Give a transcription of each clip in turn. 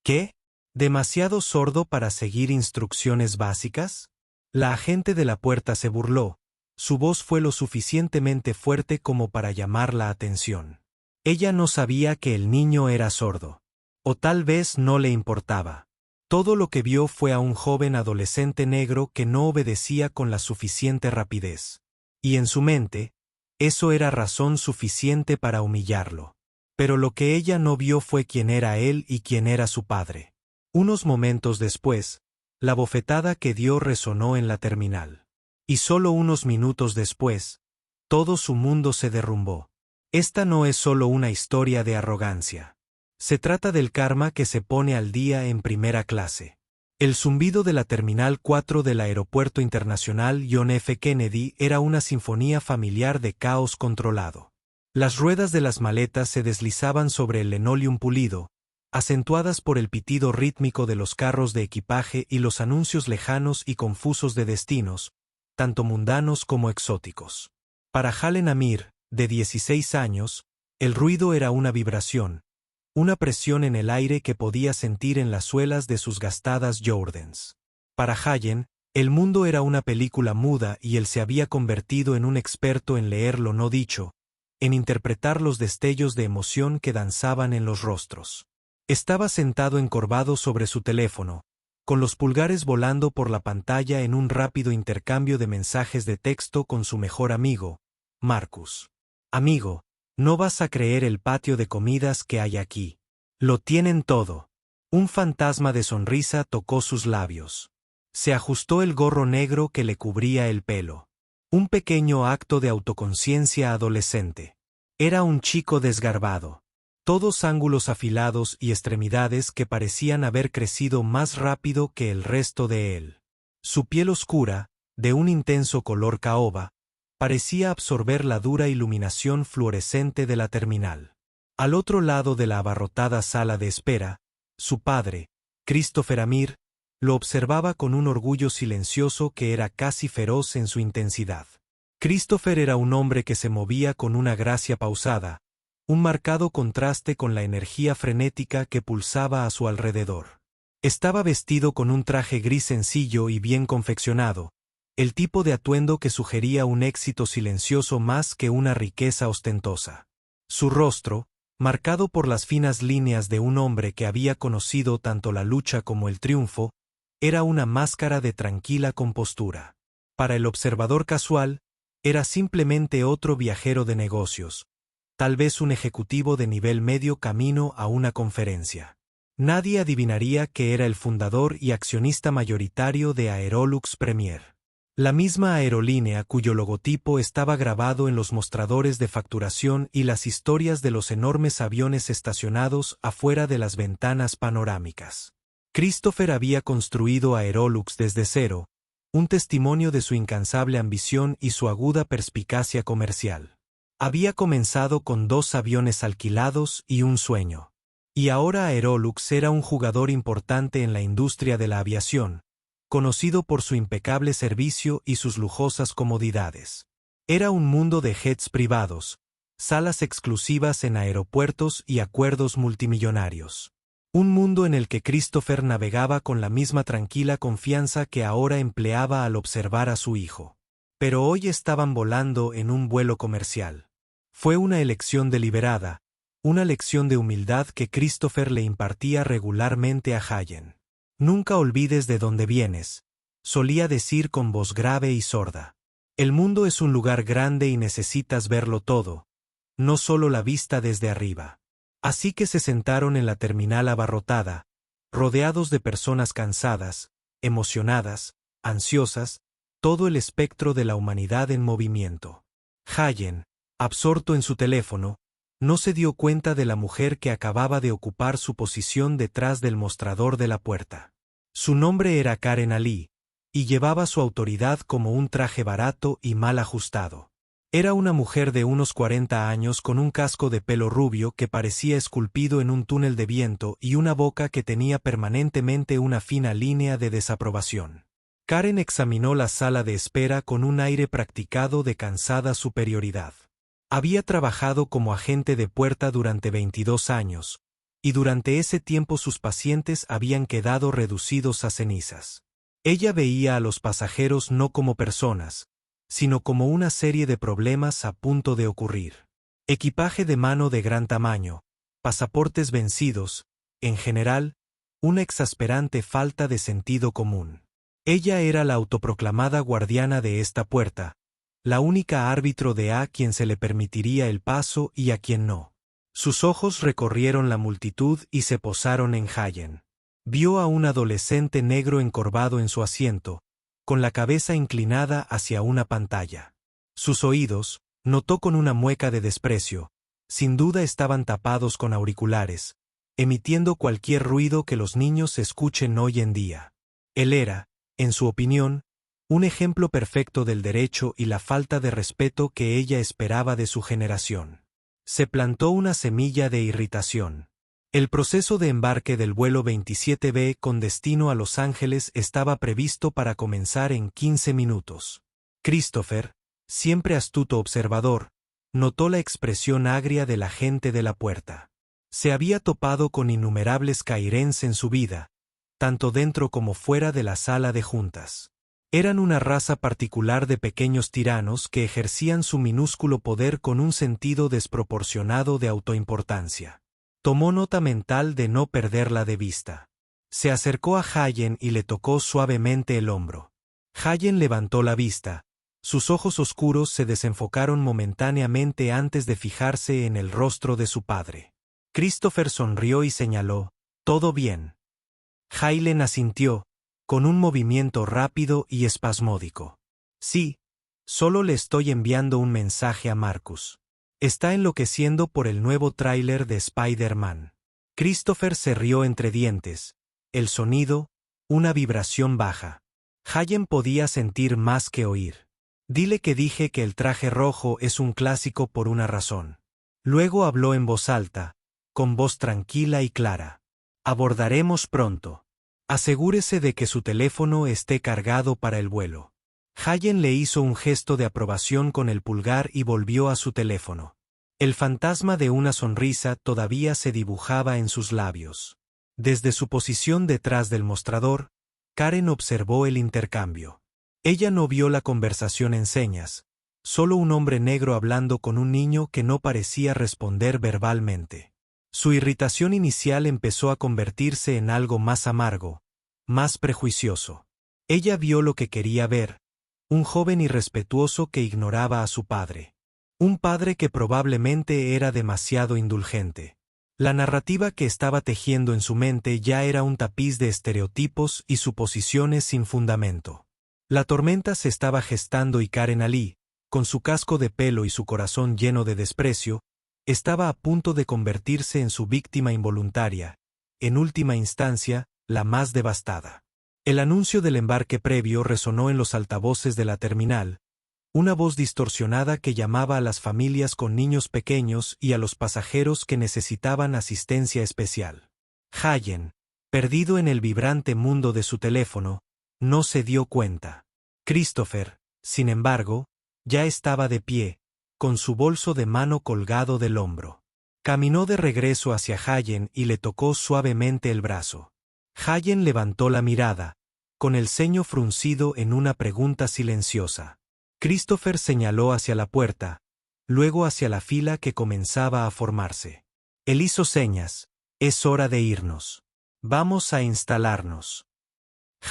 ¿Qué? ¿Demasiado sordo para seguir instrucciones básicas? La agente de la puerta se burló. Su voz fue lo suficientemente fuerte como para llamar la atención. Ella no sabía que el niño era sordo. O tal vez no le importaba. Todo lo que vio fue a un joven adolescente negro que no obedecía con la suficiente rapidez. Y en su mente, eso era razón suficiente para humillarlo. Pero lo que ella no vio fue quién era él y quién era su padre. Unos momentos después, la bofetada que dio resonó en la terminal. Y solo unos minutos después, todo su mundo se derrumbó. Esta no es solo una historia de arrogancia. Se trata del karma que se pone al día en primera clase. El zumbido de la Terminal 4 del Aeropuerto Internacional John F. Kennedy era una sinfonía familiar de caos controlado. Las ruedas de las maletas se deslizaban sobre el linoleum pulido, acentuadas por el pitido rítmico de los carros de equipaje y los anuncios lejanos y confusos de destinos, tanto mundanos como exóticos. Para Halen Amir, de 16 años, el ruido era una vibración, una presión en el aire que podía sentir en las suelas de sus gastadas Jordans. Para Hayen, el mundo era una película muda y él se había convertido en un experto en leer lo no dicho, en interpretar los destellos de emoción que danzaban en los rostros. Estaba sentado encorvado sobre su teléfono, con los pulgares volando por la pantalla en un rápido intercambio de mensajes de texto con su mejor amigo, Marcus. Amigo, no vas a creer el patio de comidas que hay aquí. Lo tienen todo. Un fantasma de sonrisa tocó sus labios. Se ajustó el gorro negro que le cubría el pelo. Un pequeño acto de autoconciencia adolescente. Era un chico desgarbado. Todos ángulos afilados y extremidades que parecían haber crecido más rápido que el resto de él. Su piel oscura, de un intenso color caoba, parecía absorber la dura iluminación fluorescente de la terminal. Al otro lado de la abarrotada sala de espera, su padre, Christopher Amir, lo observaba con un orgullo silencioso que era casi feroz en su intensidad. Christopher era un hombre que se movía con una gracia pausada, un marcado contraste con la energía frenética que pulsaba a su alrededor. Estaba vestido con un traje gris sencillo y bien confeccionado, el tipo de atuendo que sugería un éxito silencioso más que una riqueza ostentosa. Su rostro, marcado por las finas líneas de un hombre que había conocido tanto la lucha como el triunfo, era una máscara de tranquila compostura. Para el observador casual, era simplemente otro viajero de negocios, tal vez un ejecutivo de nivel medio camino a una conferencia. Nadie adivinaría que era el fundador y accionista mayoritario de Aerolux Premier. La misma aerolínea cuyo logotipo estaba grabado en los mostradores de facturación y las historias de los enormes aviones estacionados afuera de las ventanas panorámicas. Christopher había construido Aerolux desde cero, un testimonio de su incansable ambición y su aguda perspicacia comercial. Había comenzado con 2 aviones alquilados y un sueño. Y ahora Aerolux era un jugador importante en la industria de la aviación, conocido por su impecable servicio y sus lujosas comodidades. Era un mundo de jets privados, salas exclusivas en aeropuertos y acuerdos multimillonarios. Un mundo en el que Christopher navegaba con la misma tranquila confianza que ahora empleaba al observar a su hijo. Pero hoy estaban volando en un vuelo comercial. Fue una elección deliberada, una lección de humildad que Christopher le impartía regularmente a Hayen. Nunca olvides de dónde vienes, solía decir con voz grave y sorda. El mundo es un lugar grande y necesitas verlo todo, no solo la vista desde arriba. Así que se sentaron en la terminal abarrotada, rodeados de personas cansadas, emocionadas, ansiosas, todo el espectro de la humanidad en movimiento. Hayen, absorto en su teléfono, no se dio cuenta de la mujer que acababa de ocupar su posición detrás del mostrador de la puerta. Su nombre era Karen Ali, y llevaba su autoridad como un traje barato y mal ajustado. Era una mujer de unos 40 años con un casco de pelo rubio que parecía esculpido en un túnel de viento y una boca que tenía permanentemente una fina línea de desaprobación. Karen examinó la sala de espera con un aire practicado de cansada superioridad. Había trabajado como agente de puerta durante 22 años, y durante ese tiempo sus pacientes habían quedado reducidos a cenizas. Ella veía a los pasajeros no como personas, sino como una serie de problemas a punto de ocurrir. Equipaje de mano de gran tamaño, pasaportes vencidos, en general, una exasperante falta de sentido común. Ella era la autoproclamada guardiana de esta puerta, la única árbitro de a quien se le permitiría el paso y a quien no. Sus ojos recorrieron la multitud y se posaron en Hayen. Vio a un adolescente negro encorvado en su asiento, con la cabeza inclinada hacia una pantalla. Sus oídos, notó con una mueca de desprecio, sin duda estaban tapados con auriculares, emitiendo cualquier ruido que los niños escuchen hoy en día. Él era, en su opinión, un ejemplo perfecto del derecho y la falta de respeto que ella esperaba de su generación. Se plantó una semilla de irritación. El proceso de embarque del vuelo 27B con destino a Los Ángeles estaba previsto para comenzar en 15 minutos. Christopher, siempre astuto observador, notó la expresión agria de la gente de la puerta. Se había topado con innumerables cairens en su vida, tanto dentro como fuera de la sala de juntas. Eran una raza particular de pequeños tiranos que ejercían su minúsculo poder con un sentido desproporcionado de autoimportancia. Tomó nota mental de no perderla de vista. Se acercó a Hayen y le tocó suavemente el hombro. Hayen levantó la vista. Sus ojos oscuros se desenfocaron momentáneamente antes de fijarse en el rostro de su padre. Christopher sonrió y señaló, «Todo bien». Hayen asintió, con un movimiento rápido y espasmódico. «Sí, solo le estoy enviando un mensaje a Marcus. Está enloqueciendo por el nuevo tráiler de Spider-Man». Christopher se rió entre dientes. El sonido, una vibración baja. Hayen podía sentir más que oír. «Dile que dije que el traje rojo es un clásico por una razón». Luego habló en voz alta, con voz tranquila y clara. «Abordaremos pronto. Asegúrese de que su teléfono esté cargado para el vuelo». Hayen le hizo un gesto de aprobación con el pulgar y volvió a su teléfono. El fantasma de una sonrisa todavía se dibujaba en sus labios. Desde su posición detrás del mostrador, Karen observó el intercambio. Ella no vio la conversación en señas, solo un hombre negro hablando con un niño que no parecía responder verbalmente. Su irritación inicial empezó a convertirse en algo más amargo, más prejuicioso. Ella vio lo que quería ver, un joven irrespetuoso que ignoraba a su padre. Un padre que probablemente era demasiado indulgente. La narrativa que estaba tejiendo en su mente ya era un tapiz de estereotipos y suposiciones sin fundamento. La tormenta se estaba gestando y Karen Ali, con su casco de pelo y su corazón lleno de desprecio, estaba a punto de convertirse en su víctima involuntaria, en última instancia, la más devastada. El anuncio del embarque previo resonó en los altavoces de la terminal, una voz distorsionada que llamaba a las familias con niños pequeños y a los pasajeros que necesitaban asistencia especial. Hayen, perdido en el vibrante mundo de su teléfono, no se dio cuenta. Christopher, sin embargo, ya estaba de pie, con su bolso de mano colgado del hombro. Caminó de regreso hacia Hayen y le tocó suavemente el brazo. Hayen levantó la mirada, con el ceño fruncido en una pregunta silenciosa. Christopher señaló hacia la puerta, luego hacia la fila que comenzaba a formarse. Él hizo señas, «Es hora de irnos. Vamos a instalarnos».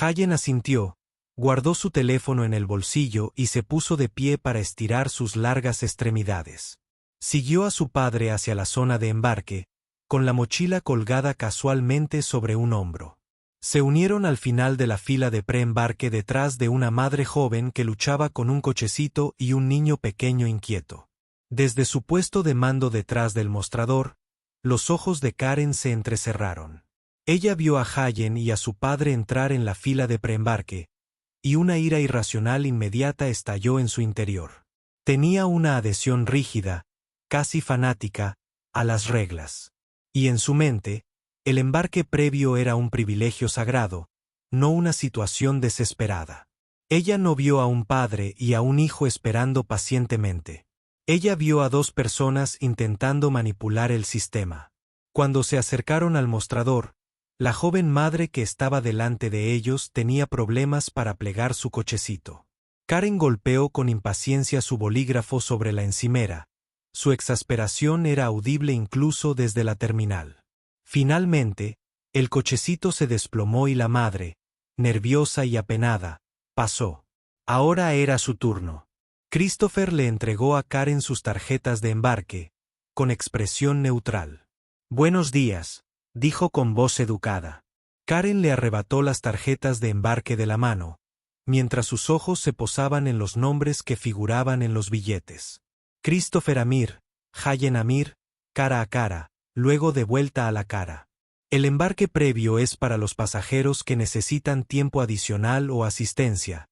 Hayen asintió, guardó su teléfono en el bolsillo y se puso de pie para estirar sus largas extremidades. Siguió a su padre hacia la zona de embarque, con la mochila colgada casualmente sobre un hombro. Se unieron al final de la fila de preembarque detrás de una madre joven que luchaba con un cochecito y un niño pequeño inquieto. Desde su puesto de mando detrás del mostrador, los ojos de Karen se entrecerraron. Ella vio a Hayen y a su padre entrar en la fila de preembarque, y una ira irracional inmediata estalló en su interior. Tenía una adhesión rígida, casi fanática, a las reglas. Y en su mente, el embarque previo era un privilegio sagrado, no una situación desesperada. Ella no vio a un padre y a un hijo esperando pacientemente. Ella vio a dos personas intentando manipular el sistema. Cuando se acercaron al mostrador, la joven madre que estaba delante de ellos tenía problemas para plegar su cochecito. Karen golpeó con impaciencia su bolígrafo sobre la encimera. Su exasperación era audible incluso desde la terminal. Finalmente, el cochecito se desplomó y la madre, nerviosa y apenada, pasó. Ahora era su turno. Christopher le entregó a Karen sus tarjetas de embarque, con expresión neutral. «Buenos días», dijo con voz educada. Karen le arrebató las tarjetas de embarque de la mano, mientras sus ojos se posaban en los nombres que figuraban en los billetes. Christopher Amir, Hayen Amir, cara a cara, luego de vuelta a la cara. El embarque previo es para los pasajeros que necesitan tiempo adicional o asistencia,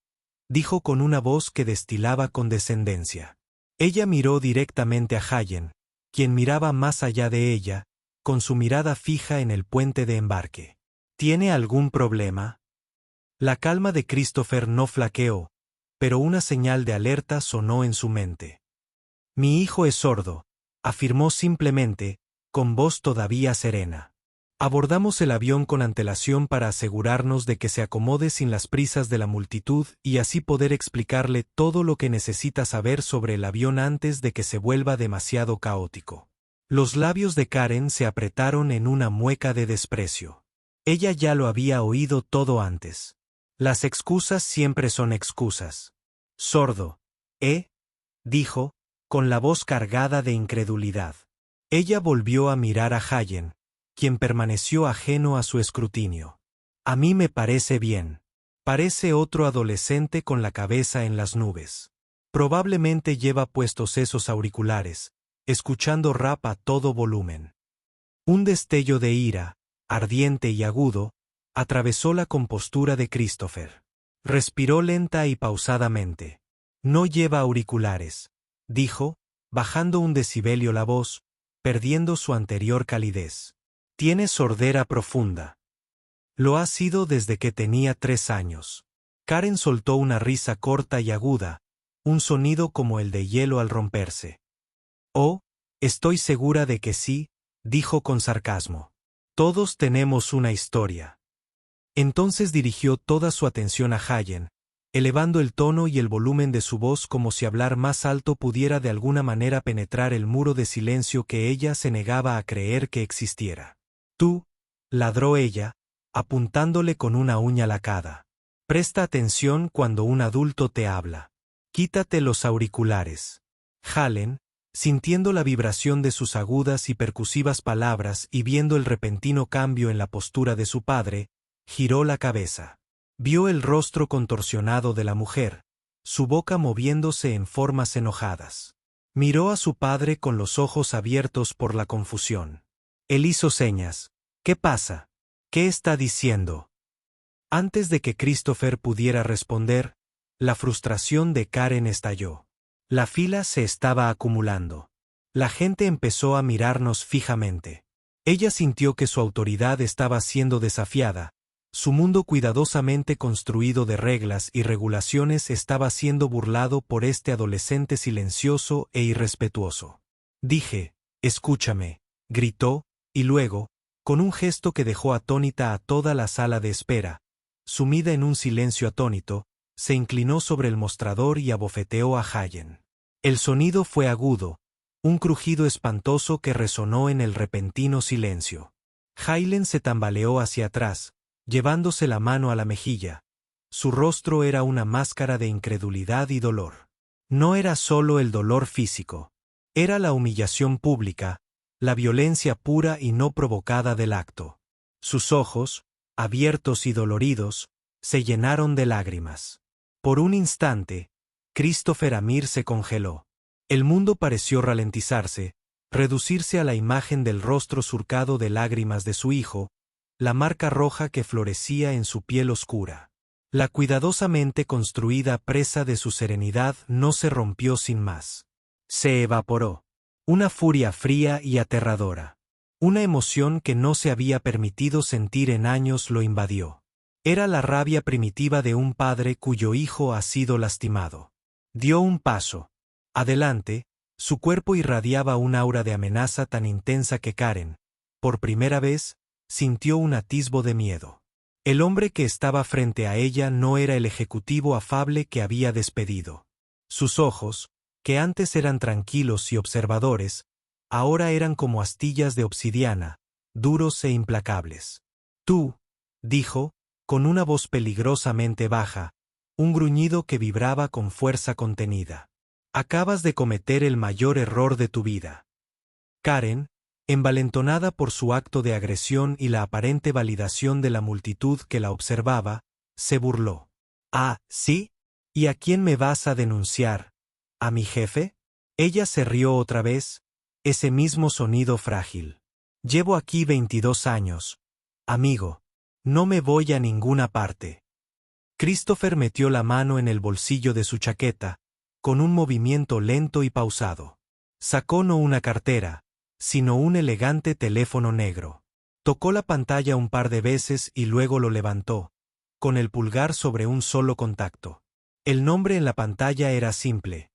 dijo con una voz que destilaba condescendencia. Ella miró directamente a Hayen, quien miraba más allá de ella, con su mirada fija en el puente de embarque. ¿Tiene algún problema? La calma de Christopher no flaqueó, pero una señal de alerta sonó en su mente. Mi hijo es sordo, afirmó simplemente, con voz todavía serena. Abordamos el avión con antelación para asegurarnos de que se acomode sin las prisas de la multitud y así poder explicarle todo lo que necesita saber sobre el avión antes de que se vuelva demasiado caótico. Los labios de Karen se apretaron en una mueca de desprecio. Ella ya lo había oído todo antes. Las excusas siempre son excusas. Sordo, ¿eh? Dijo, con la voz cargada de incredulidad. Ella volvió a mirar a Hayen, quien permaneció ajeno a su escrutinio. A mí me parece bien. Parece otro adolescente con la cabeza en las nubes. Probablemente lleva puestos esos auriculares, escuchando rap a todo volumen. Un destello de ira, ardiente y agudo, atravesó la compostura de Christopher. Respiró lenta y pausadamente. No lleva auriculares, dijo, bajando un decibelio la voz, perdiendo su anterior calidez. Tiene sordera profunda. Lo ha sido desde que tenía 3 años. Karen soltó una risa corta y aguda, un sonido como el de hielo al romperse. Oh, estoy segura de que sí, dijo con sarcasmo. Todos tenemos una historia. Entonces dirigió toda su atención a Hayen, elevando el tono y el volumen de su voz como si hablar más alto pudiera de alguna manera penetrar el muro de silencio que ella se negaba a creer que existiera. Tú, ladró ella, apuntándole con una uña lacada. Presta atención cuando un adulto te habla. Quítate los auriculares. Halen, sintiendo la vibración de sus agudas y percusivas palabras y viendo el repentino cambio en la postura de su padre, giró la cabeza. Vio el rostro contorsionado de la mujer, su boca moviéndose en formas enojadas. Miró a su padre con los ojos abiertos por la confusión. Él hizo señas. ¿Qué pasa? ¿Qué está diciendo? Antes de que Christopher pudiera responder, la frustración de Karen estalló. La fila se estaba acumulando. La gente empezó a mirarnos fijamente. Ella sintió que su autoridad estaba siendo desafiada. Su mundo cuidadosamente construido de reglas y regulaciones estaba siendo burlado por este adolescente silencioso e irrespetuoso. Dije, escúchame, gritó, y luego, con un gesto que dejó atónita a toda la sala de espera, sumida en un silencio atónito, se inclinó sobre el mostrador y abofeteó a Hayen. El sonido fue agudo, un crujido espantoso que resonó en el repentino silencio. Hayen se tambaleó hacia atrás, llevándose la mano a la mejilla. Su rostro era una máscara de incredulidad y dolor. No era solo el dolor físico, era la humillación pública, la violencia pura y no provocada del acto. Sus ojos, abiertos y doloridos, se llenaron de lágrimas. Por un instante, Christopher Amir se congeló. El mundo pareció ralentizarse, reducirse a la imagen del rostro surcado de lágrimas de su hijo, la marca roja que florecía en su piel oscura. La cuidadosamente construida presa de su serenidad no se rompió sin más. Se evaporó. Una furia fría y aterradora. Una emoción que no se había permitido sentir en años lo invadió. Era la rabia primitiva de un padre cuyo hijo ha sido lastimado. Dio un paso. Adelante, su cuerpo irradiaba un aura de amenaza tan intensa que Karen, por primera vez, sintió un atisbo de miedo. El hombre que estaba frente a ella no era el ejecutivo afable que había despedido. Sus ojos, que antes eran tranquilos y observadores, ahora eran como astillas de obsidiana, duros e implacables. Tú, dijo, con una voz peligrosamente baja, un gruñido que vibraba con fuerza contenida. Acabas de cometer el mayor error de tu vida. Karen, envalentonada por su acto de agresión y la aparente validación de la multitud que la observaba, se burló. «Ah, ¿sí? ¿Y a quién me vas a denunciar? ¿A mi jefe?» Ella se rió otra vez, ese mismo sonido frágil. «Llevo aquí 22 años. Amigo. No me voy a ninguna parte». Christopher metió la mano en el bolsillo de su chaqueta, con un movimiento lento y pausado. Sacó no una cartera, sino un elegante teléfono negro. Tocó la pantalla un par de veces y luego lo levantó, con el pulgar sobre un solo contacto. El nombre en la pantalla era simple: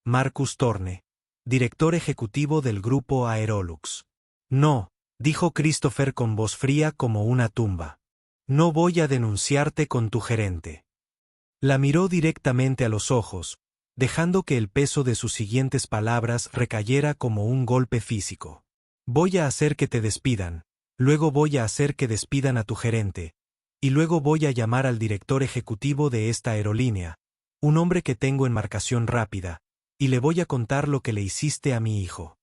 Marcus Thorne, director ejecutivo del grupo Aerolux. «No», dijo Christopher con voz fría como una tumba. «No voy a denunciarte con tu gerente». La miró directamente a los ojos, dejando que el peso de sus siguientes palabras recayera como un golpe físico. «Voy a hacer que te despidan, luego voy a hacer que despidan a tu gerente, y luego voy a llamar al director ejecutivo de esta aerolínea, un hombre que tengo en marcación rápida, y le voy a contar lo que le hiciste a mi hijo».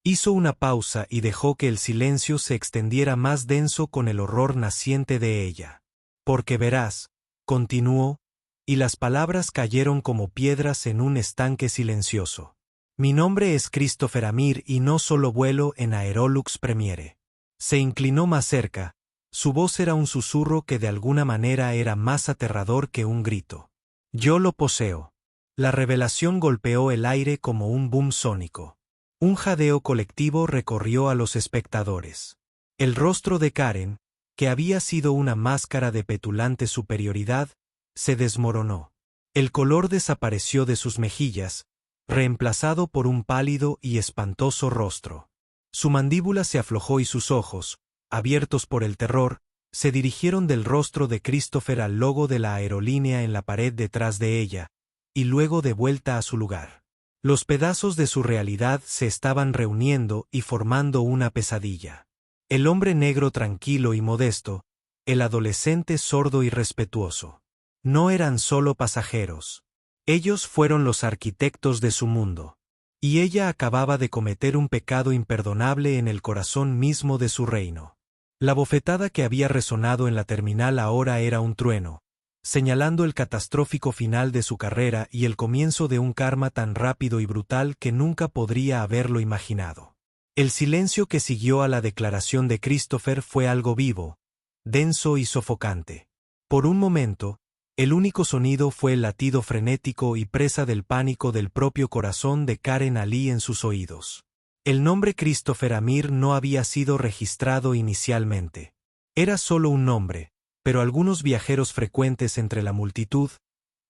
Hizo una pausa y dejó que el silencio se extendiera más denso con el horror naciente de ella. «Porque verás», continuó, y las palabras cayeron como piedras en un estanque silencioso. «Mi nombre es Christopher Amir y no solo vuelo en Aerolux Premiere». Se inclinó más cerca, su voz era un susurro que de alguna manera era más aterrador que un grito. «Yo lo poseo». La revelación golpeó el aire como un boom sónico. Un jadeo colectivo recorrió a los espectadores. El rostro de Karen, que había sido una máscara de petulante superioridad, se desmoronó. El color desapareció de sus mejillas, reemplazado por un pálido y espantoso rostro. Su mandíbula se aflojó y sus ojos, abiertos por el terror, se dirigieron del rostro de Christopher al logo de la aerolínea en la pared detrás de ella, y luego de vuelta a su lugar. Los pedazos de su realidad se estaban reuniendo y formando una pesadilla. El hombre negro tranquilo y modesto, el adolescente sordo y respetuoso. No eran solo pasajeros. Ellos fueron los arquitectos de su mundo. Y ella acababa de cometer un pecado imperdonable en el corazón mismo de su reino. La bofetada que había resonado en la terminal ahora era un trueno, señalando el catastrófico final de su carrera y el comienzo de un karma tan rápido y brutal que nunca podría haberlo imaginado. El silencio que siguió a la declaración de Christopher fue algo vivo, denso y sofocante. Por un momento, el único sonido fue el latido frenético y presa del pánico del propio corazón de Karen Ali en sus oídos. El nombre Christopher Amir no había sido registrado inicialmente. Era solo un nombre, pero algunos viajeros frecuentes entre la multitud,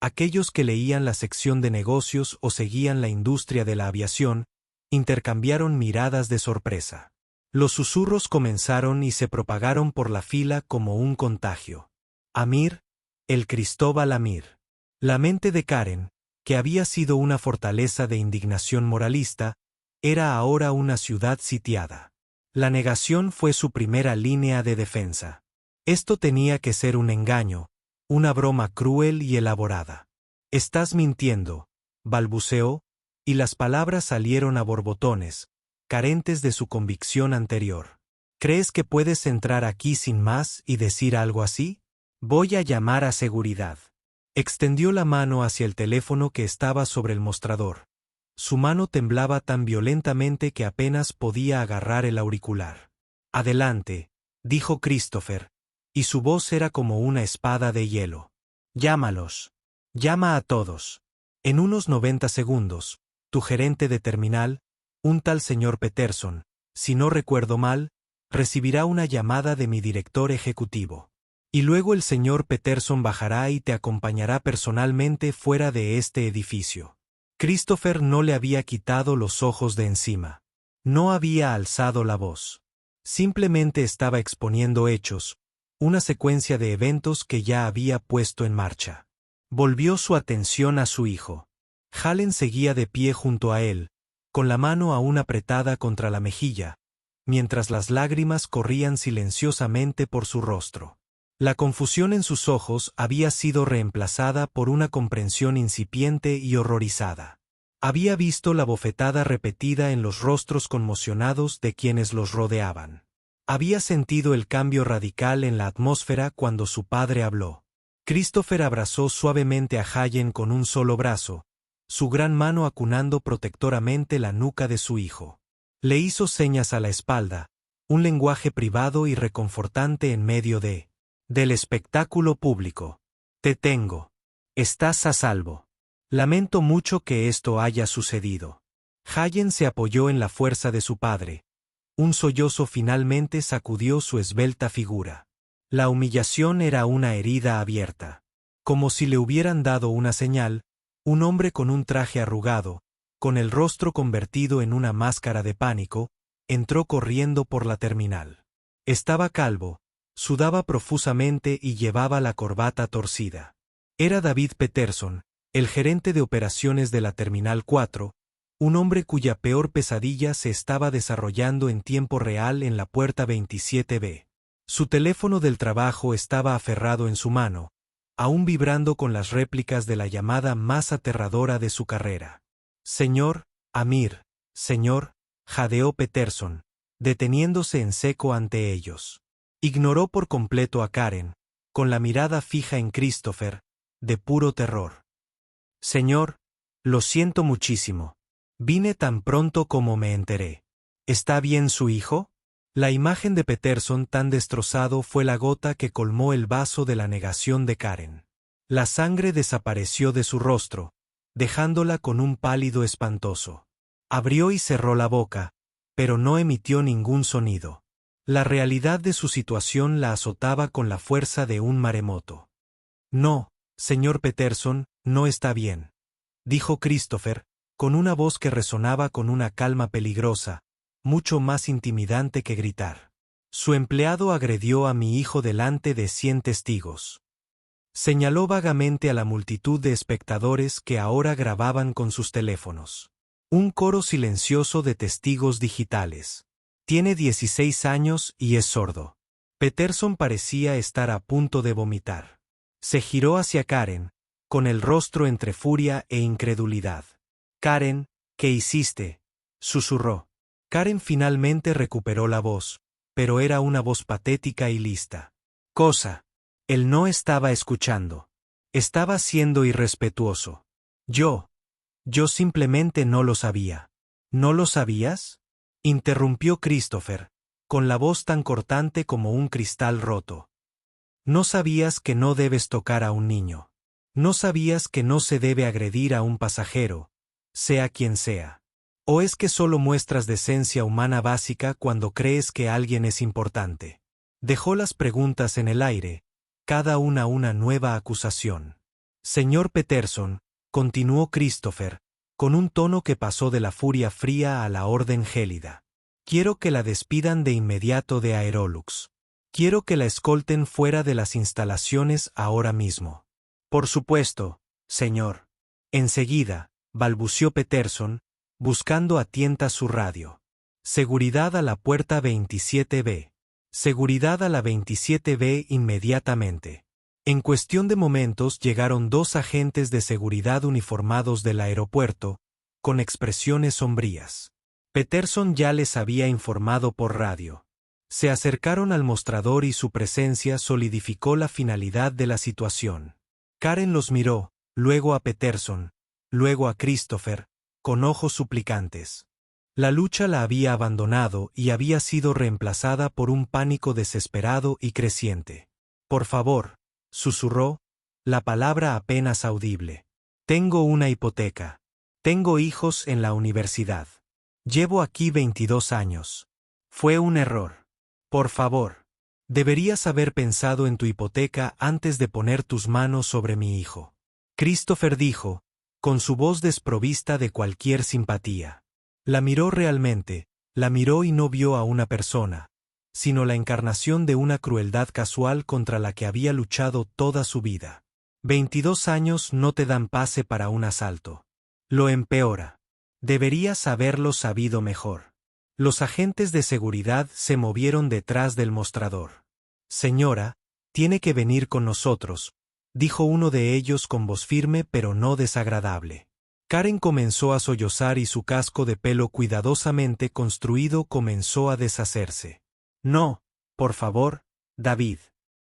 aquellos que leían la sección de negocios o seguían la industria de la aviación, intercambiaron miradas de sorpresa. Los susurros comenzaron y se propagaron por la fila como un contagio. Amir, el Cristóbal Amir. La mente de Karen, que había sido una fortaleza de indignación moralista, era ahora una ciudad sitiada. La negación fue su primera línea de defensa. Esto tenía que ser un engaño, una broma cruel y elaborada. «Estás mintiendo», balbuceó, y las palabras salieron a borbotones, carentes de su convicción anterior. «¿Crees que puedes entrar aquí sin más y decir algo así? Voy a llamar a seguridad». Extendió la mano hacia el teléfono que estaba sobre el mostrador. Su mano temblaba tan violentamente que apenas podía agarrar el auricular. «Adelante», dijo Christopher, y su voz era como una espada de hielo. «Llámalos. Llama a todos. En unos 90 segundos, tu gerente de terminal, un tal señor Peterson, si no recuerdo mal, recibirá una llamada de mi director ejecutivo. Y luego el señor Peterson bajará y te acompañará personalmente fuera de este edificio». Christopher no le había quitado los ojos de encima. No había alzado la voz. Simplemente estaba exponiendo hechos, una secuencia de eventos que ya había puesto en marcha. Volvió su atención a su hijo. Hallen seguía de pie junto a él, con la mano aún apretada contra la mejilla, mientras las lágrimas corrían silenciosamente por su rostro. La confusión en sus ojos había sido reemplazada por una comprensión incipiente y horrorizada. Había visto la bofetada repetida en los rostros conmocionados de quienes los rodeaban. Había sentido el cambio radical en la atmósfera cuando su padre habló. Christopher abrazó suavemente a Hallen con un solo brazo, su gran mano acunando protectoramente la nuca de su hijo. Le hizo señas a la espalda, un lenguaje privado y reconfortante en medio del espectáculo público. Te tengo. Estás a salvo. Lamento mucho que esto haya sucedido. Hallen se apoyó en la fuerza de su padre. Un sollozo finalmente sacudió su esbelta figura. La humillación era una herida abierta. Como si le hubieran dado una señal, un hombre con un traje arrugado, con el rostro convertido en una máscara de pánico, entró corriendo por la terminal. Estaba calvo, sudaba profusamente y llevaba la corbata torcida. Era David Peterson, el gerente de operaciones de la Terminal 4, un hombre cuya peor pesadilla se estaba desarrollando en tiempo real en la puerta 27B. Su teléfono del trabajo estaba aferrado en su mano, aún vibrando con las réplicas de la llamada más aterradora de su carrera. Señor, Amir, señor, jadeó Peterson, deteniéndose en seco ante ellos. Ignoró por completo a Karen, con la mirada fija en Christopher, de puro terror. Señor, lo siento muchísimo. Vine tan pronto como me enteré. ¿Está bien su hijo? La imagen de Peterson tan destrozado fue la gota que colmó el vaso de la negación de Karen. La sangre desapareció de su rostro, dejándola con un pálido espantoso. Abrió y cerró la boca, pero no emitió ningún sonido. La realidad de su situación la azotaba con la fuerza de un maremoto. No, señor Peterson, no está bien, dijo Christopher, con una voz que resonaba con una calma peligrosa, mucho más intimidante que gritar. Su empleado agredió a mi hijo delante de 100 testigos. Señaló vagamente a la multitud de espectadores que ahora grababan con sus teléfonos. Un coro silencioso de testigos digitales. Tiene 16 años y es sordo. Peterson parecía estar a punto de vomitar. Se giró hacia Karen, con el rostro entre furia e incredulidad. Karen, ¿qué hiciste?, susurró. Karen finalmente recuperó la voz, pero era una voz patética y lista. Cosa. Él no estaba escuchando. Estaba siendo irrespetuoso. Yo simplemente no lo sabía. ¿No lo sabías?, interrumpió Christopher, con la voz tan cortante como un cristal roto. No sabías que no debes tocar a un niño. No sabías que no se debe agredir a un pasajero, sea quien sea. ¿O es que solo muestras decencia humana básica cuando crees que alguien es importante? Dejó las preguntas en el aire, cada una nueva acusación. Señor Peterson, continuó Christopher, con un tono que pasó de la furia fría a la orden gélida. Quiero que la despidan de inmediato de Aerolux. Quiero que la escolten fuera de las instalaciones ahora mismo. Por supuesto, señor. Enseguida, balbució Peterson, buscando a tientas su radio. Seguridad a la puerta 27B. Seguridad a la 27B inmediatamente. En cuestión de momentos llegaron 2 agentes de seguridad uniformados del aeropuerto, con expresiones sombrías. Peterson ya les había informado por radio. Se acercaron al mostrador y su presencia solidificó la finalidad de la situación. Karen los miró, luego a Peterson, luego a Christopher, con ojos suplicantes. La lucha la había abandonado y había sido reemplazada por un pánico desesperado y creciente. Por favor, susurró, la palabra apenas audible. Tengo una hipoteca. Tengo hijos en la universidad. Llevo aquí 22 años. Fue un error. Por favor. Deberías haber pensado en tu hipoteca antes de poner tus manos sobre mi hijo. Christopher dijo, con su voz desprovista de cualquier simpatía. La miró realmente, la miró y no vio a una persona, sino la encarnación de una crueldad casual contra la que había luchado toda su vida. 22 años no te dan pase para un asalto. Lo empeora. Deberías haberlo sabido mejor. Los agentes de seguridad se movieron detrás del mostrador. Señora, tiene que venir con nosotros, dijo uno de ellos con voz firme pero no desagradable. Karen comenzó a sollozar y su casco de pelo cuidadosamente construido comenzó a deshacerse. No, por favor, David.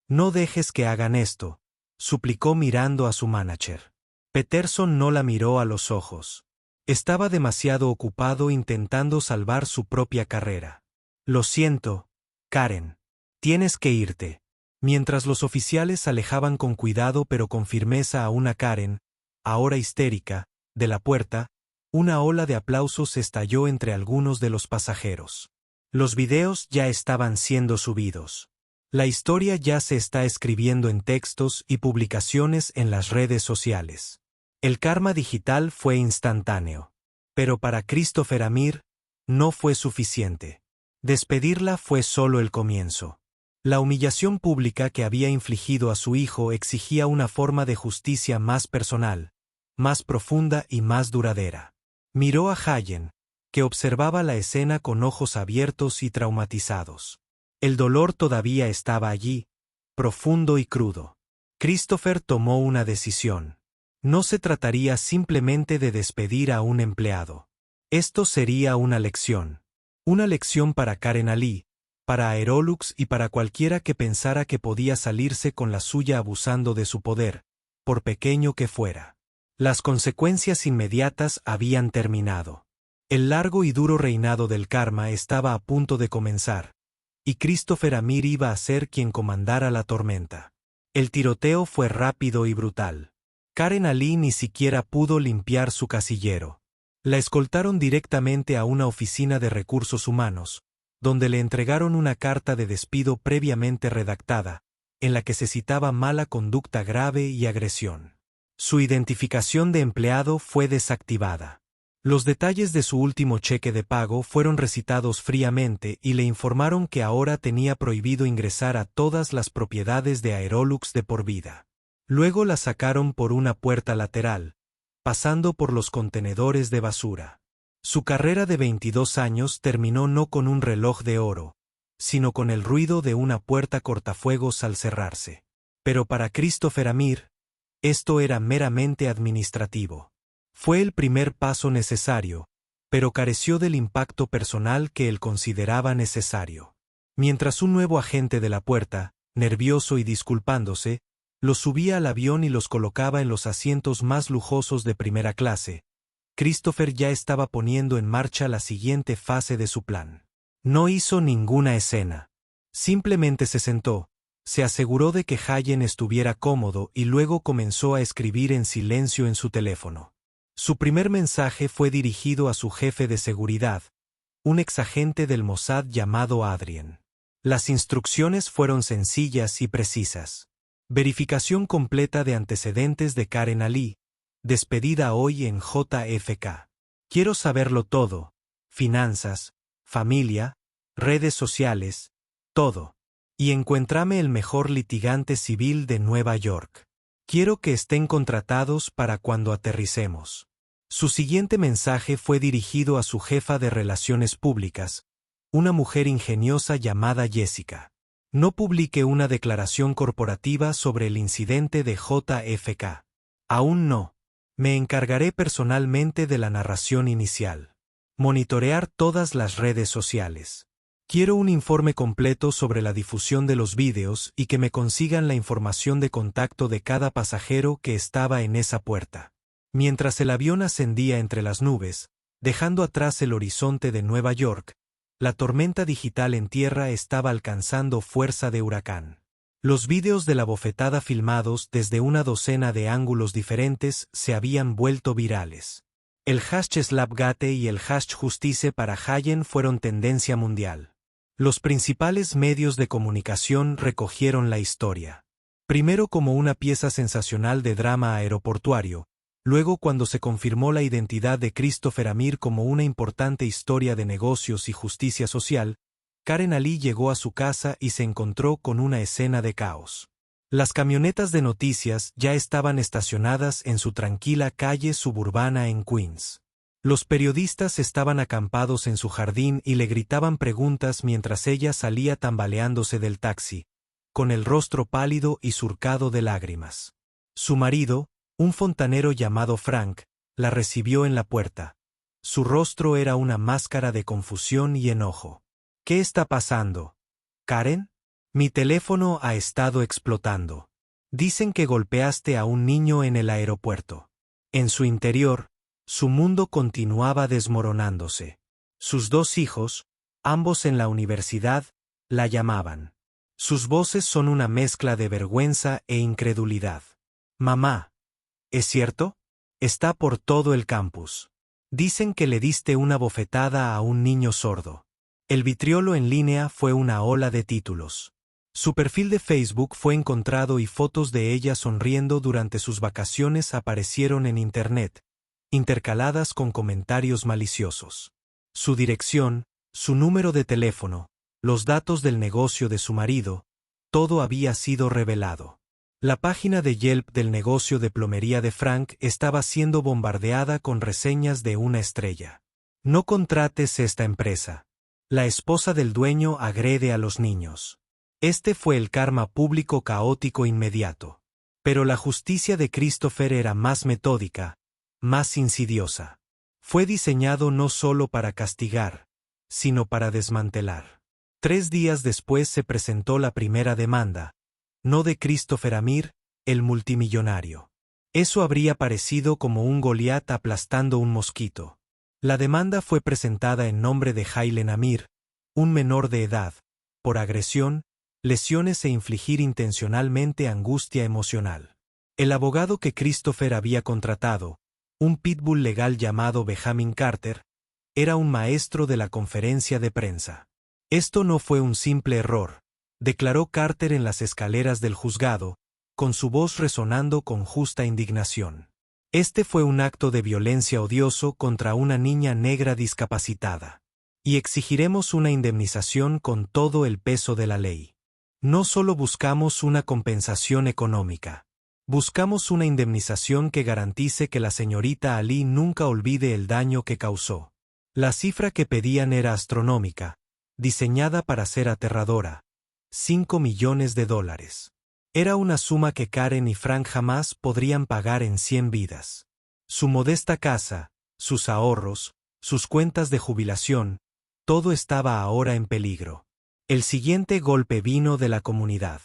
No dejes que hagan esto, suplicó mirando a su manager. Peterson no la miró a los ojos. Estaba demasiado ocupado intentando salvar su propia carrera. Lo siento, Karen. Tienes que irte. Mientras los oficiales alejaban con cuidado pero con firmeza a una Karen, ahora histérica, de la puerta, una ola de aplausos estalló entre algunos de los pasajeros. Los videos ya estaban siendo subidos. La historia ya se está escribiendo en textos y publicaciones en las redes sociales. El karma digital fue instantáneo. Pero para Christopher Amir, no fue suficiente. Despedirla fue solo el comienzo. La humillación pública que había infligido a su hijo exigía una forma de justicia más personal, más profunda y más duradera. Miró a Hayen, que observaba la escena con ojos abiertos y traumatizados. El dolor todavía estaba allí, profundo y crudo. Christopher tomó una decisión. No se trataría simplemente de despedir a un empleado. Esto sería una lección. Una lección para Karen Ali, para Aerolux y para cualquiera que pensara que podía salirse con la suya abusando de su poder, por pequeño que fuera. Las consecuencias inmediatas habían terminado. El largo y duro reinado del karma estaba a punto de comenzar, y Christopher Amir iba a ser quien comandara la tormenta. El tiroteo fue rápido y brutal. Karen Ali ni siquiera pudo limpiar su casillero. La escoltaron directamente a una oficina de recursos humanos, donde le entregaron una carta de despido previamente redactada, en la que se citaba mala conducta grave y agresión. Su identificación de empleado fue desactivada. Los detalles de su último cheque de pago fueron recitados fríamente y le informaron que ahora tenía prohibido ingresar a todas las propiedades de Aerolux de por vida. Luego la sacaron por una puerta lateral, pasando por los contenedores de basura. Su carrera de 22 años terminó no con un reloj de oro, sino con el ruido de una puerta cortafuegos al cerrarse. Pero para Christopher Amir, esto era meramente administrativo. Fue el primer paso necesario, pero careció del impacto personal que él consideraba necesario. Mientras un nuevo agente de la puerta, nervioso y disculpándose, los subía al avión y los colocaba en los asientos más lujosos de primera clase, Christopher ya estaba poniendo en marcha la siguiente fase de su plan. No hizo ninguna escena. Simplemente se sentó, se aseguró de que Hayen estuviera cómodo y luego comenzó a escribir en silencio en su teléfono. Su primer mensaje fue dirigido a su jefe de seguridad, un exagente del Mossad llamado Adrien. Las instrucciones fueron sencillas y precisas. Verificación completa de antecedentes de Karen Ali, despedida hoy en JFK. Quiero saberlo todo, finanzas, familia, redes sociales, todo. Y encuéntrame el mejor litigante civil de Nueva York. Quiero que estén contratados para cuando aterricemos. Su siguiente mensaje fue dirigido a su jefa de relaciones públicas, una mujer ingeniosa llamada Jessica. No publique una declaración corporativa sobre el incidente de JFK. Aún no. Me encargaré personalmente de la narración inicial. Monitorear todas las redes sociales. Quiero un informe completo sobre la difusión de los vídeos y que me consigan la información de contacto de cada pasajero que estaba en esa puerta. Mientras el avión ascendía entre las nubes, dejando atrás el horizonte de Nueva York, la tormenta digital en tierra estaba alcanzando fuerza de huracán. Los vídeos de la bofetada filmados desde una docena de ángulos diferentes se habían vuelto virales. El #Slapgate y el #Justice para Hayen fueron tendencia mundial. Los principales medios de comunicación recogieron la historia. Primero como una pieza sensacional de drama aeroportuario, luego cuando se confirmó la identidad de Christopher Amir como una importante historia de negocios y justicia social, Karen Ali llegó a su casa y se encontró con una escena de caos. Las camionetas de noticias ya estaban estacionadas en su tranquila calle suburbana en Queens. Los periodistas estaban acampados en su jardín y le gritaban preguntas mientras ella salía tambaleándose del taxi, con el rostro pálido y surcado de lágrimas. Su marido, un fontanero llamado Frank, la recibió en la puerta. Su rostro era una máscara de confusión y enojo. ¿Qué está pasando, Karen? Mi teléfono ha estado explotando. Dicen que golpeaste a un niño en el aeropuerto. En su interior, su mundo continuaba desmoronándose. Sus 2 hijos, ambos en la universidad, la llamaban. Sus voces son una mezcla de vergüenza e incredulidad. Mamá, ¿es cierto? Está por todo el campus. Dicen que le diste una bofetada a un niño sordo. El vitriolo en línea fue una ola de títulos. Su perfil de Facebook fue encontrado y fotos de ella sonriendo durante sus vacaciones aparecieron en Internet, intercaladas con comentarios maliciosos. Su dirección, su número de teléfono, los datos del negocio de su marido, todo había sido revelado. La página de Yelp del negocio de plomería de Frank estaba siendo bombardeada con reseñas de 1 estrella. No contrates esta empresa. La esposa del dueño agrede a los niños. Este fue el karma público caótico inmediato. Pero la justicia de Christopher era más metódica, más insidiosa. Fue diseñado no solo para castigar, sino para desmantelar. 3 días después se presentó la primera demanda, no de Christopher Amir, el multimillonario. Eso habría parecido como un Goliat aplastando un mosquito. La demanda fue presentada en nombre de Haylen Amir, un menor de edad, por agresión, lesiones e infligir intencionalmente angustia emocional. El abogado que Christopher había contratado, un pitbull legal llamado Benjamin Carter, era un maestro de la conferencia de prensa. Esto no fue un simple error, declaró Carter en las escaleras del juzgado, con su voz resonando con justa indignación. Este fue un acto de violencia odioso contra una niña negra discapacitada. Y exigiremos una indemnización con todo el peso de la ley. No solo buscamos una compensación económica. Buscamos una indemnización que garantice que la señorita Ali nunca olvide el daño que causó. La cifra que pedían era astronómica, diseñada para ser aterradora. $5 millones. Era una suma que Karen y Frank jamás podrían pagar en 100 vidas. Su modesta casa, sus ahorros, sus cuentas de jubilación, todo estaba ahora en peligro. El siguiente golpe vino de la comunidad.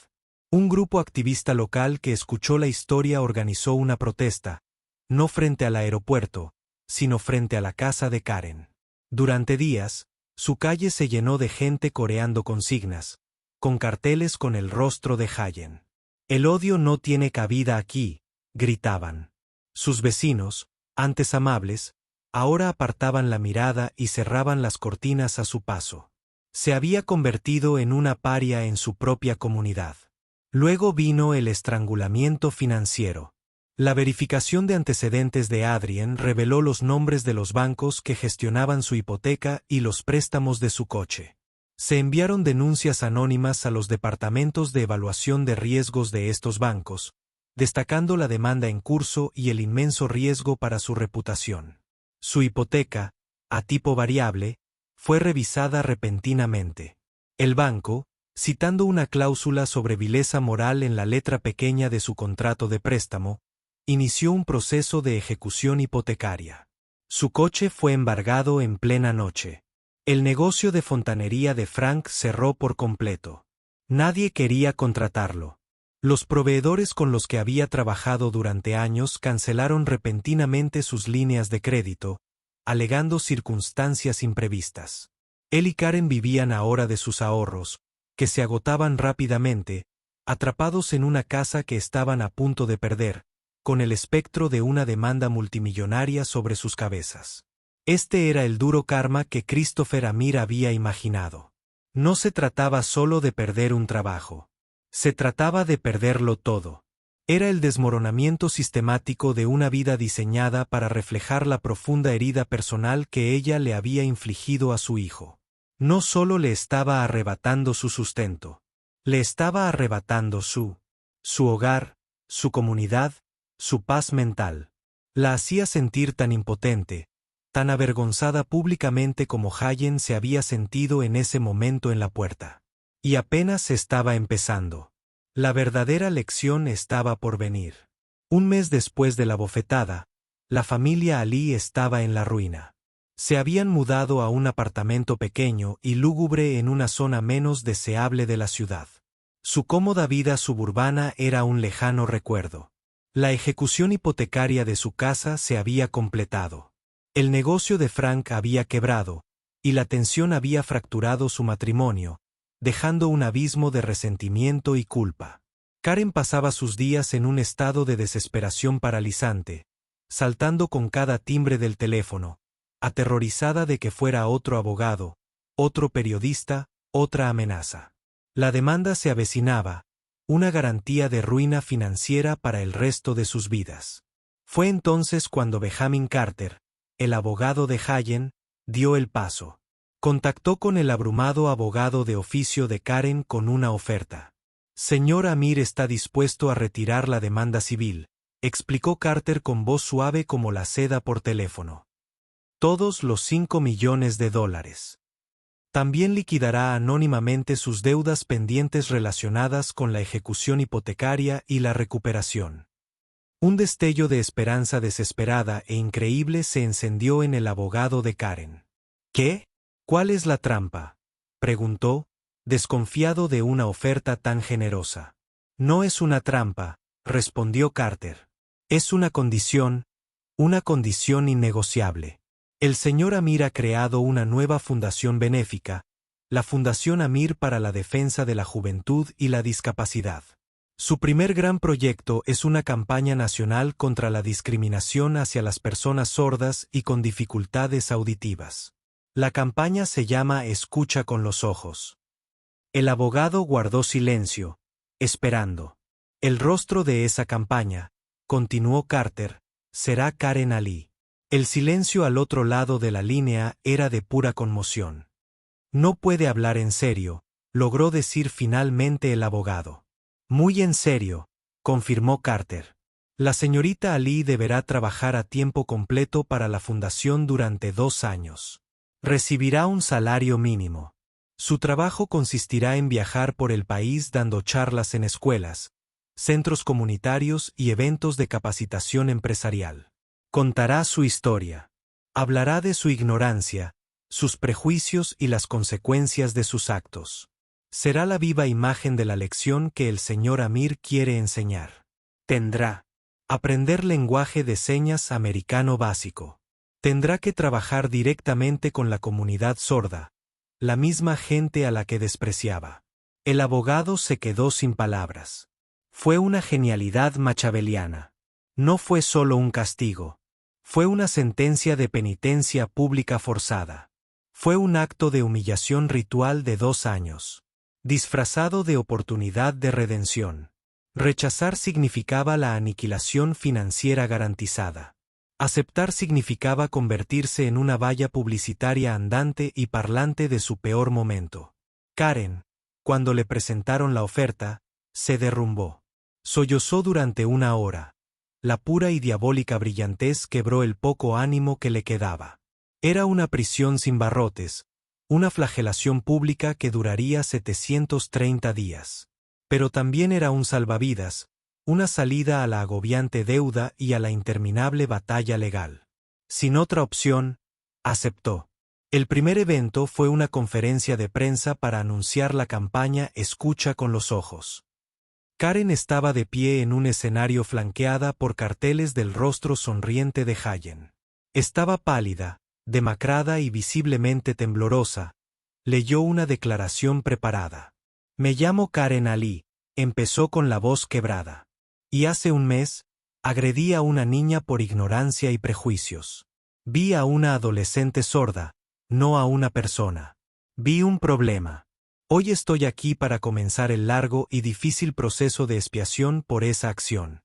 Un grupo activista local que escuchó la historia organizó una protesta, no frente al aeropuerto, sino frente a la casa de Karen. Durante días, su calle se llenó de gente coreando consignas, con carteles con el rostro de Hayen. El odio no tiene cabida aquí, gritaban. Sus vecinos, antes amables, ahora apartaban la mirada y cerraban las cortinas a su paso. Se había convertido en una paria en su propia comunidad. Luego vino el estrangulamiento financiero. La verificación de antecedentes de Adrien reveló los nombres de los bancos que gestionaban su hipoteca y los préstamos de su coche. Se enviaron denuncias anónimas a los departamentos de evaluación de riesgos de estos bancos, destacando la demanda en curso y el inmenso riesgo para su reputación. Su hipoteca, a tipo variable, fue revisada repentinamente. El banco, citando una cláusula sobre vileza moral en la letra pequeña de su contrato de préstamo, inició un proceso de ejecución hipotecaria. Su coche fue embargado en plena noche. El negocio de fontanería de Frank cerró por completo. Nadie quería contratarlo. Los proveedores con los que había trabajado durante años cancelaron repentinamente sus líneas de crédito, alegando circunstancias imprevistas. Él y Karen vivían ahora de sus ahorros, que se agotaban rápidamente, atrapados en una casa que estaban a punto de perder, con el espectro de una demanda multimillonaria sobre sus cabezas. Este era el duro karma que Christopher Amir había imaginado. No se trataba solo de perder un trabajo. Se trataba de perderlo todo. Era el desmoronamiento sistemático de una vida diseñada para reflejar la profunda herida personal que ella le había infligido a su hijo. No solo le estaba arrebatando su sustento, le estaba arrebatando su hogar, su comunidad, su paz mental. La hacía sentir tan impotente, tan avergonzada públicamente como Hayen se había sentido en ese momento en la puerta. Y apenas estaba empezando. La verdadera lección estaba por venir. Un mes después de la bofetada, la familia Ali estaba en la ruina. Se habían mudado a un apartamento pequeño y lúgubre en una zona menos deseable de la ciudad. Su cómoda vida suburbana era un lejano recuerdo. La ejecución hipotecaria de su casa se había completado. El negocio de Frank había quebrado, y la tensión había fracturado su matrimonio, dejando un abismo de resentimiento y culpa. Karen pasaba sus días en un estado de desesperación paralizante, saltando con cada timbre del teléfono, aterrorizada de que fuera otro abogado, otro periodista, otra amenaza. La demanda se avecinaba, una garantía de ruina financiera para el resto de sus vidas. Fue entonces cuando Benjamin Carter, el abogado de Hayen, dio el paso. Contactó con el abrumado abogado de oficio de Karen con una oferta. Señor Amir está dispuesto a retirar la demanda civil, explicó Carter con voz suave como la seda por teléfono. Todos los $5 millones. También liquidará anónimamente sus deudas pendientes relacionadas con la ejecución hipotecaria y la recuperación. Un destello de esperanza desesperada e increíble se encendió en el abogado de Karen. ¿Qué? ¿Cuál es la trampa?, preguntó, desconfiado de una oferta tan generosa. No es una trampa, respondió Carter. Es una condición innegociable. El señor Amir ha creado una nueva fundación benéfica, la Fundación Amir para la Defensa de la Juventud y la Discapacidad. Su primer gran proyecto es una campaña nacional contra la discriminación hacia las personas sordas y con dificultades auditivas. La campaña se llama Escucha con los ojos. El abogado guardó silencio, esperando. El rostro de esa campaña, continuó Carter, será Karen Ali. El silencio al otro lado de la línea era de pura conmoción. No puede hablar en serio, logró decir finalmente el abogado. Muy en serio, confirmó Carter. La señorita Ali deberá trabajar a tiempo completo para la fundación durante 2 años. Recibirá un salario mínimo. Su trabajo consistirá en viajar por el país dando charlas en escuelas, centros comunitarios y eventos de capacitación empresarial. Contará su historia. Hablará de su ignorancia, sus prejuicios y las consecuencias de sus actos. Será la viva imagen de la lección que el señor Amir quiere enseñar. Tendrá aprender lenguaje de señas americano básico. Tendrá que trabajar directamente con la comunidad sorda, la misma gente a la que despreciaba. El abogado se quedó sin palabras. Fue una genialidad machiaveliana. No fue solo un castigo. Fue una sentencia de penitencia pública forzada. Fue un acto de humillación ritual de 2 años. Disfrazado de oportunidad de redención. Rechazar significaba la aniquilación financiera garantizada. Aceptar significaba convertirse en una valla publicitaria andante y parlante de su peor momento. Karen, cuando le presentaron la oferta, se derrumbó. Sollozó durante 1 hora. La pura y diabólica brillantez quebró el poco ánimo que le quedaba. Era una prisión sin barrotes, una flagelación pública que duraría 730 días. Pero también era un salvavidas, una salida a la agobiante deuda y a la interminable batalla legal. Sin otra opción, aceptó. El primer evento fue una conferencia de prensa para anunciar la campaña Escucha con los ojos. Karen estaba de pie en un escenario flanqueada por carteles del rostro sonriente de Hayen. Estaba pálida, demacrada y visiblemente temblorosa. Leyó una declaración preparada. Me llamo Karen Ali, empezó con la voz quebrada. Y hace 1 mes, agredí a una niña por ignorancia y prejuicios. Vi a una adolescente sorda, no a una persona. Vi un problema. Hoy estoy aquí para comenzar el largo y difícil proceso de expiación por esa acción.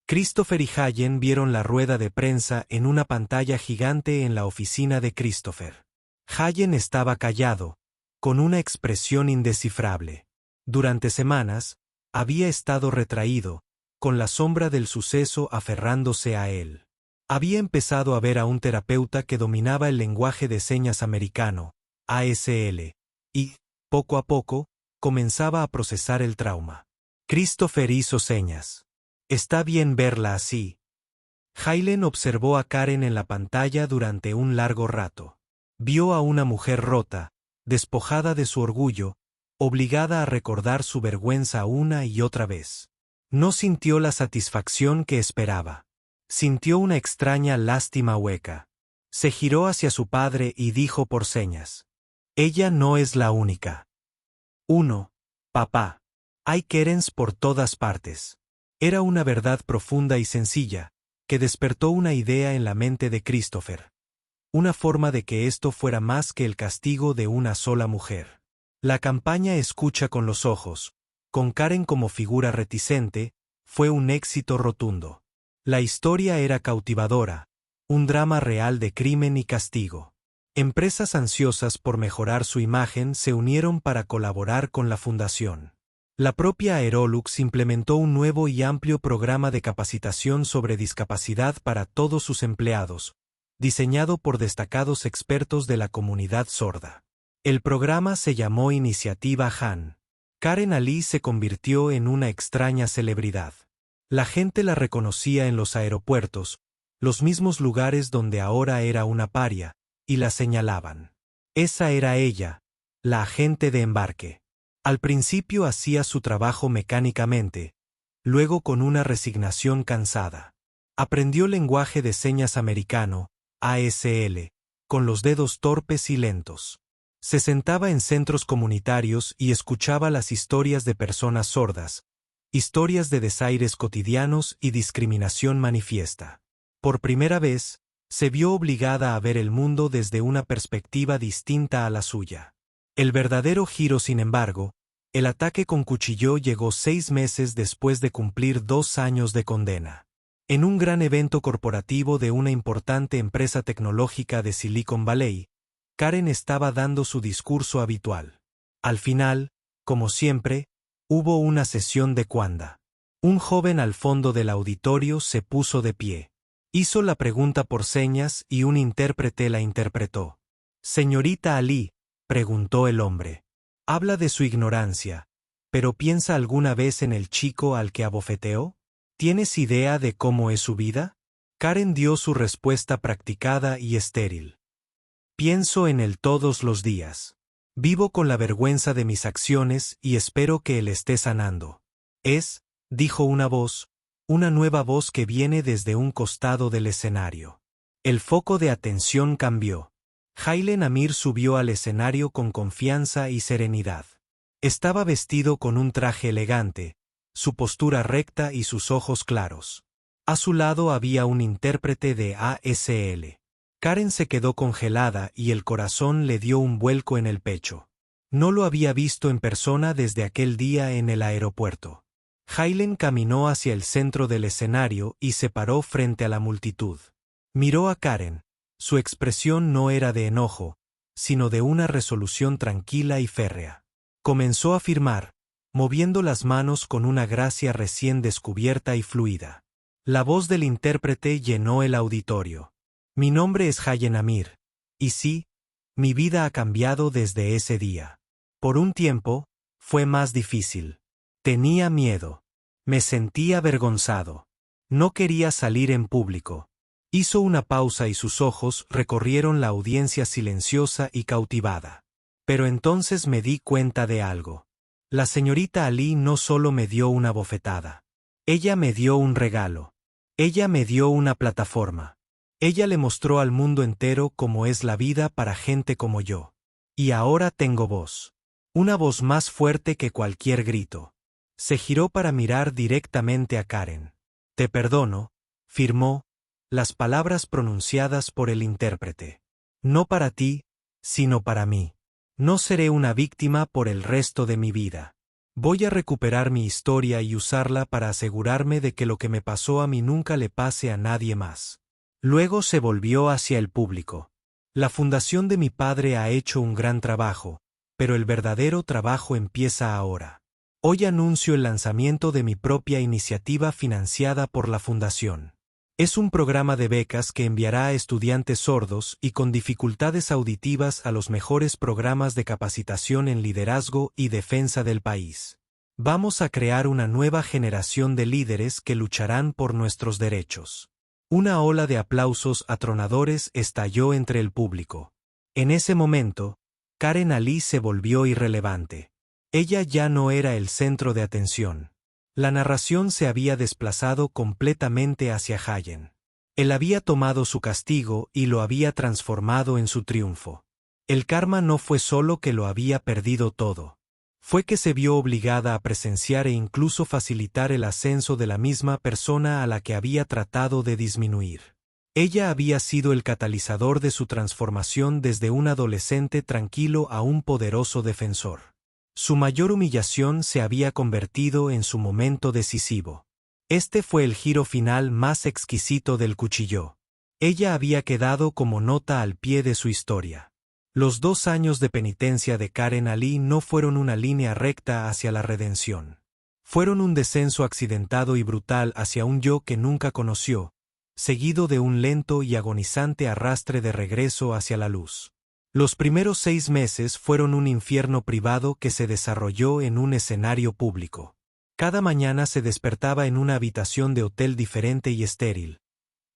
Christopher y Hayen vieron la rueda de prensa en una pantalla gigante en la oficina de Christopher. Hayen estaba callado, con una expresión indescifrable. Durante semanas, había estado retraído, con la sombra del suceso aferrándose a él. Había empezado a ver a un terapeuta que dominaba el lenguaje de señas americano, ASL, y, poco a poco, comenzaba a procesar el trauma. Christopher hizo señas. Está bien verla así. Haylin observó a Karen en la pantalla durante un largo rato. Vio a una mujer rota, despojada de su orgullo, obligada a recordar su vergüenza una y otra vez. No sintió la satisfacción que esperaba. Sintió una extraña lástima hueca. Se giró hacia su padre y dijo por señas: «Ella no es la única». 1. Papá. Hay Karens por todas partes. Era una verdad profunda y sencilla, que despertó una idea en la mente de Christopher. Una forma de que esto fuera más que el castigo de una sola mujer. La campaña Escucha con los ojos, con Karen como figura reticente, fue un éxito rotundo. La historia era cautivadora, un drama real de crimen y castigo. Empresas ansiosas por mejorar su imagen se unieron para colaborar con la fundación. La propia Aerolux implementó un nuevo y amplio programa de capacitación sobre discapacidad para todos sus empleados, diseñado por destacados expertos de la comunidad sorda. El programa se llamó Iniciativa Han. Karen Ali se convirtió en una extraña celebridad. La gente la reconocía en los aeropuertos, los mismos lugares donde ahora era una paria, y la señalaban. Esa era ella, la agente de embarque. Al principio hacía su trabajo mecánicamente, luego con una resignación cansada. Aprendió lenguaje de señas americano, ASL, con los dedos torpes y lentos. Se sentaba en centros comunitarios y escuchaba las historias de personas sordas, historias de desaires cotidianos y discriminación manifiesta. Por primera vez, se vio obligada a ver el mundo desde una perspectiva distinta a la suya. El verdadero giro, sin embargo, el ataque con cuchillo llegó 6 meses después de cumplir 2 años de condena. En un gran evento corporativo de una importante empresa tecnológica de Silicon Valley, Karen estaba dando su discurso habitual. Al final, como siempre, hubo una sesión de cuanda. Un joven al fondo del auditorio se puso de pie. Hizo la pregunta por señas y un intérprete la interpretó. «Señorita Ali», preguntó el hombre. «Habla de su ignorancia, pero ¿piensa alguna vez en el chico al que abofeteó? ¿Tienes idea de cómo es su vida?» Karen dio su respuesta practicada y estéril. «Pienso en él todos los días. Vivo con la vergüenza de mis acciones y espero que él esté sanando». «Es», dijo una voz, una nueva voz que viene desde un costado del escenario. El foco de atención cambió. Haylin Amir subió al escenario con confianza y serenidad. Estaba vestido con un traje elegante, su postura recta y sus ojos claros. A su lado había un intérprete de ASL. Karen se quedó congelada y el corazón le dio un vuelco en el pecho. No lo había visto en persona desde aquel día en el aeropuerto. Haylin caminó hacia el centro del escenario y se paró frente a la multitud. Miró a Karen. Su expresión no era de enojo, sino de una resolución tranquila y férrea. Comenzó a afirmar, moviendo las manos con una gracia recién descubierta y fluida. La voz del intérprete llenó el auditorio. «Mi nombre es Hayen Amir, y sí, mi vida ha cambiado desde ese día. Por un tiempo, fue más difícil. Tenía miedo. Me sentía avergonzado. No quería salir en público». Hizo una pausa y sus ojos recorrieron la audiencia silenciosa y cautivada. «Pero entonces me di cuenta de algo. La señorita Ali no solo me dio una bofetada. Ella me dio un regalo. Ella me dio una plataforma. Ella le mostró al mundo entero cómo es la vida para gente como yo. Y ahora tengo voz. Una voz más fuerte que cualquier grito». Se giró para mirar directamente a Karen. «Te perdono», firmó, las palabras pronunciadas por el intérprete. «No para ti, sino para mí. No seré una víctima por el resto de mi vida. Voy a recuperar mi historia y usarla para asegurarme de que lo que me pasó a mí nunca le pase a nadie más». Luego se volvió hacia el público. La fundación de mi padre ha hecho un gran trabajo, pero el verdadero trabajo empieza ahora. Hoy anuncio el lanzamiento de mi propia iniciativa financiada por la fundación. Es un programa de becas que enviará a estudiantes sordos y con dificultades auditivas a los mejores programas de capacitación en liderazgo y defensa del país. Vamos a crear una nueva generación de líderes que lucharán por nuestros derechos. Una ola de aplausos atronadores estalló entre el público. En ese momento, Karen Ali se volvió irrelevante. Ella ya no era el centro de atención. La narración se había desplazado completamente hacia Hayen. Él había tomado su castigo y lo había transformado en su triunfo. El karma no fue solo que lo había perdido todo. Fue que se vio obligada a presenciar e incluso facilitar el ascenso de la misma persona a la que había tratado de disminuir. Ella había sido el catalizador de su transformación desde un adolescente tranquilo a un poderoso defensor. Su mayor humillación se había convertido en su momento decisivo. Este fue el giro final más exquisito del cuchillo. Ella había quedado como nota al pie de su historia. Los 2 años de penitencia de Karen Ali no fueron una línea recta hacia la redención. Fueron un descenso accidentado y brutal hacia un yo que nunca conoció, seguido de un lento y agonizante arrastre de regreso hacia la luz. Los primeros 6 meses fueron un infierno privado que se desarrolló en un escenario público. Cada mañana se despertaba en una habitación de hotel diferente y estéril.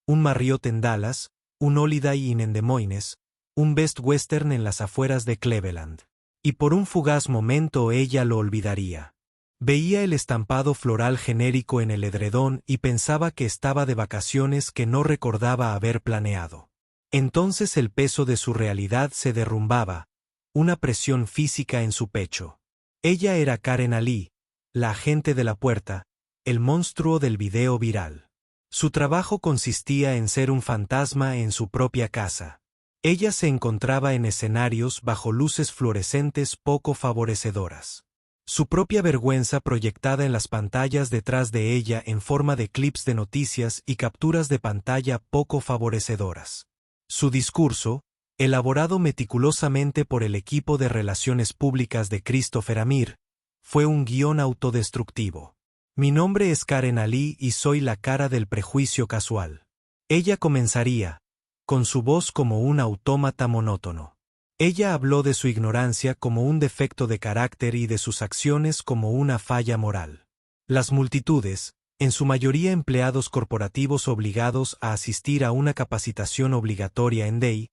Un Marriott en Dallas, un Holiday Inn en Des Moines, un Best Western en las afueras de Cleveland. Y por un fugaz momento ella lo olvidaría. Veía el estampado floral genérico en el edredón y pensaba que estaba de vacaciones que no recordaba haber planeado. Entonces el peso de su realidad se derrumbaba, una presión física en su pecho. Ella era Karen Ali, la agente de la puerta, el monstruo del video viral. Su trabajo consistía en ser un fantasma en su propia casa. Ella se encontraba en escenarios bajo luces fluorescentes poco favorecedoras. Su propia vergüenza proyectada en las pantallas detrás de ella en forma de clips de noticias y capturas de pantalla poco favorecedoras. Su discurso, elaborado meticulosamente por el equipo de relaciones públicas de Christopher Amir, fue un guión autodestructivo. Mi nombre es Karen Ali y soy la cara del prejuicio casual. Ella comenzaría, con su voz como un autómata monótono. Ella habló de su ignorancia como un defecto de carácter y de sus acciones como una falla moral. Las multitudes, en su mayoría empleados corporativos obligados a asistir a una capacitación obligatoria en DEI,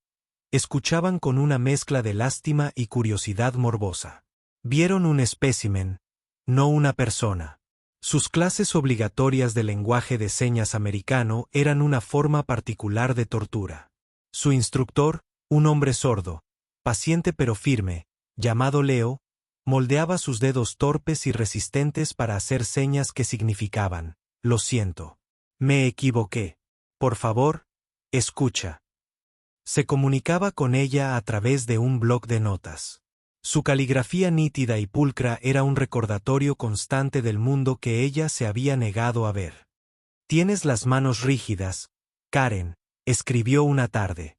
escuchaban con una mezcla de lástima y curiosidad morbosa. Vieron un espécimen, no una persona. Sus clases obligatorias de lenguaje de señas americano eran una forma particular de tortura. Su instructor, un hombre sordo, paciente pero firme, llamado Leo, moldeaba sus dedos torpes y resistentes para hacer señas que significaban: lo siento. Me equivoqué. Por favor, escucha. Se comunicaba con ella a través de un bloc de notas. Su caligrafía nítida y pulcra era un recordatorio constante del mundo que ella se había negado a ver. Tienes las manos rígidas, Karen, escribió una tarde.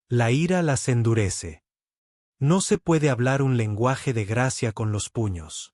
La ira las endurece. No se puede hablar un lenguaje de gracia con los puños.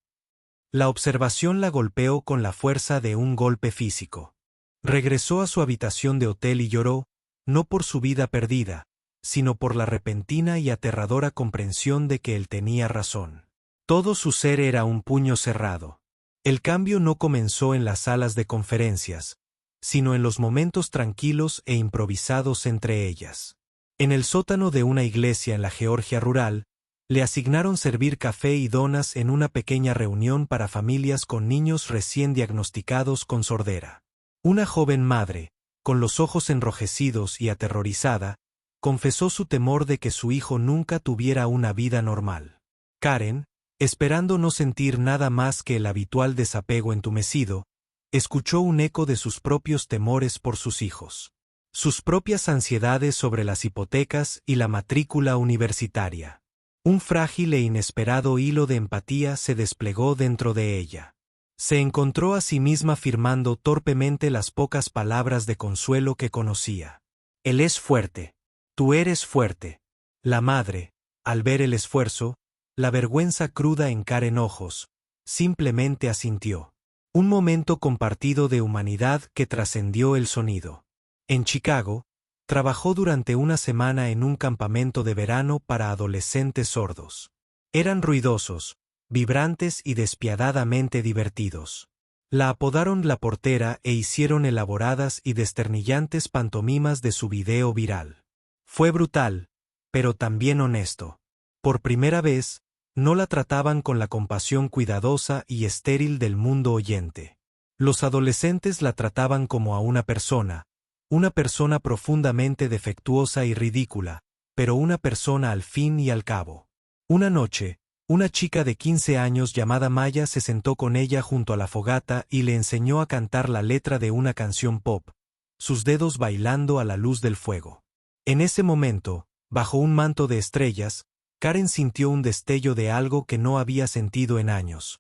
La observación la golpeó con la fuerza de un golpe físico. Regresó a su habitación de hotel y lloró, no por su vida perdida, sino por la repentina y aterradora comprensión de que él tenía razón. Todo su ser era un puño cerrado. El cambio no comenzó en las salas de conferencias, sino en los momentos tranquilos e improvisados entre ellas. En el sótano de una iglesia en la Georgia rural, le asignaron servir café y donas en una pequeña reunión para familias con niños recién diagnosticados con sordera. Una joven madre, con los ojos enrojecidos y aterrorizada, confesó su temor de que su hijo nunca tuviera una vida normal. Karen, esperando no sentir nada más que el habitual desapego entumecido, escuchó un eco de sus propios temores por sus hijos. Sus propias ansiedades sobre las hipotecas y la matrícula universitaria. Un frágil e inesperado hilo de empatía se desplegó dentro de ella. Se encontró a sí misma firmando torpemente las pocas palabras de consuelo que conocía. Él es fuerte. Tú eres fuerte. La madre, al ver el esfuerzo, la vergüenza cruda en Karen ojos, simplemente asintió. Un momento compartido de humanidad que trascendió el sonido. En Chicago, trabajó durante una semana en un campamento de verano para adolescentes sordos. Eran ruidosos, vibrantes y despiadadamente divertidos. La apodaron la portera e hicieron elaboradas y desternillantes pantomimas de su video viral. Fue brutal, pero también honesto. Por primera vez, no la trataban con la compasión cuidadosa y estéril del mundo oyente. Los adolescentes la trataban como a una persona profundamente defectuosa y ridícula, pero una persona al fin y al cabo. Una noche, una chica de 15 años llamada Maya se sentó con ella junto a la fogata y le enseñó a cantar la letra de una canción pop, sus dedos bailando a la luz del fuego. En ese momento, bajo un manto de estrellas, Karen sintió un destello de algo que no había sentido en años.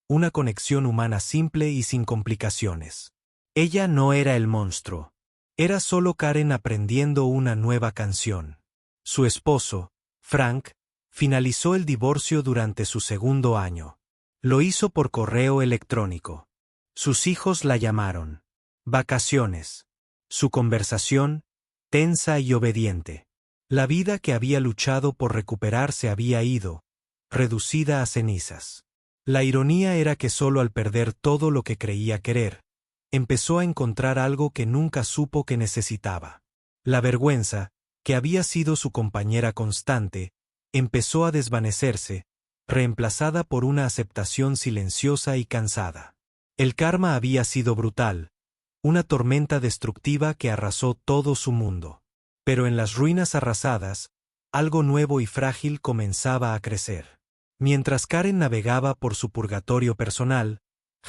Una conexión humana simple y sin complicaciones. Ella no era el monstruo. Era solo Karen aprendiendo una nueva canción. Su esposo, Frank, finalizó el divorcio durante su segundo año. Lo hizo por correo electrónico. Sus hijos la llamaron. Vacaciones. Su conversación, tensa y obediente. La vida que había luchado por recuperar se había ido, reducida a cenizas. La ironía era que solo al perder todo lo que creía querer, empezó a encontrar algo que nunca supo que necesitaba. La vergüenza, que había sido su compañera constante, empezó a desvanecerse, reemplazada por una aceptación silenciosa y cansada. El karma había sido brutal, una tormenta destructiva que arrasó todo su mundo. Pero en las ruinas arrasadas, algo nuevo y frágil comenzaba a crecer. Mientras Karen navegaba por su purgatorio personal,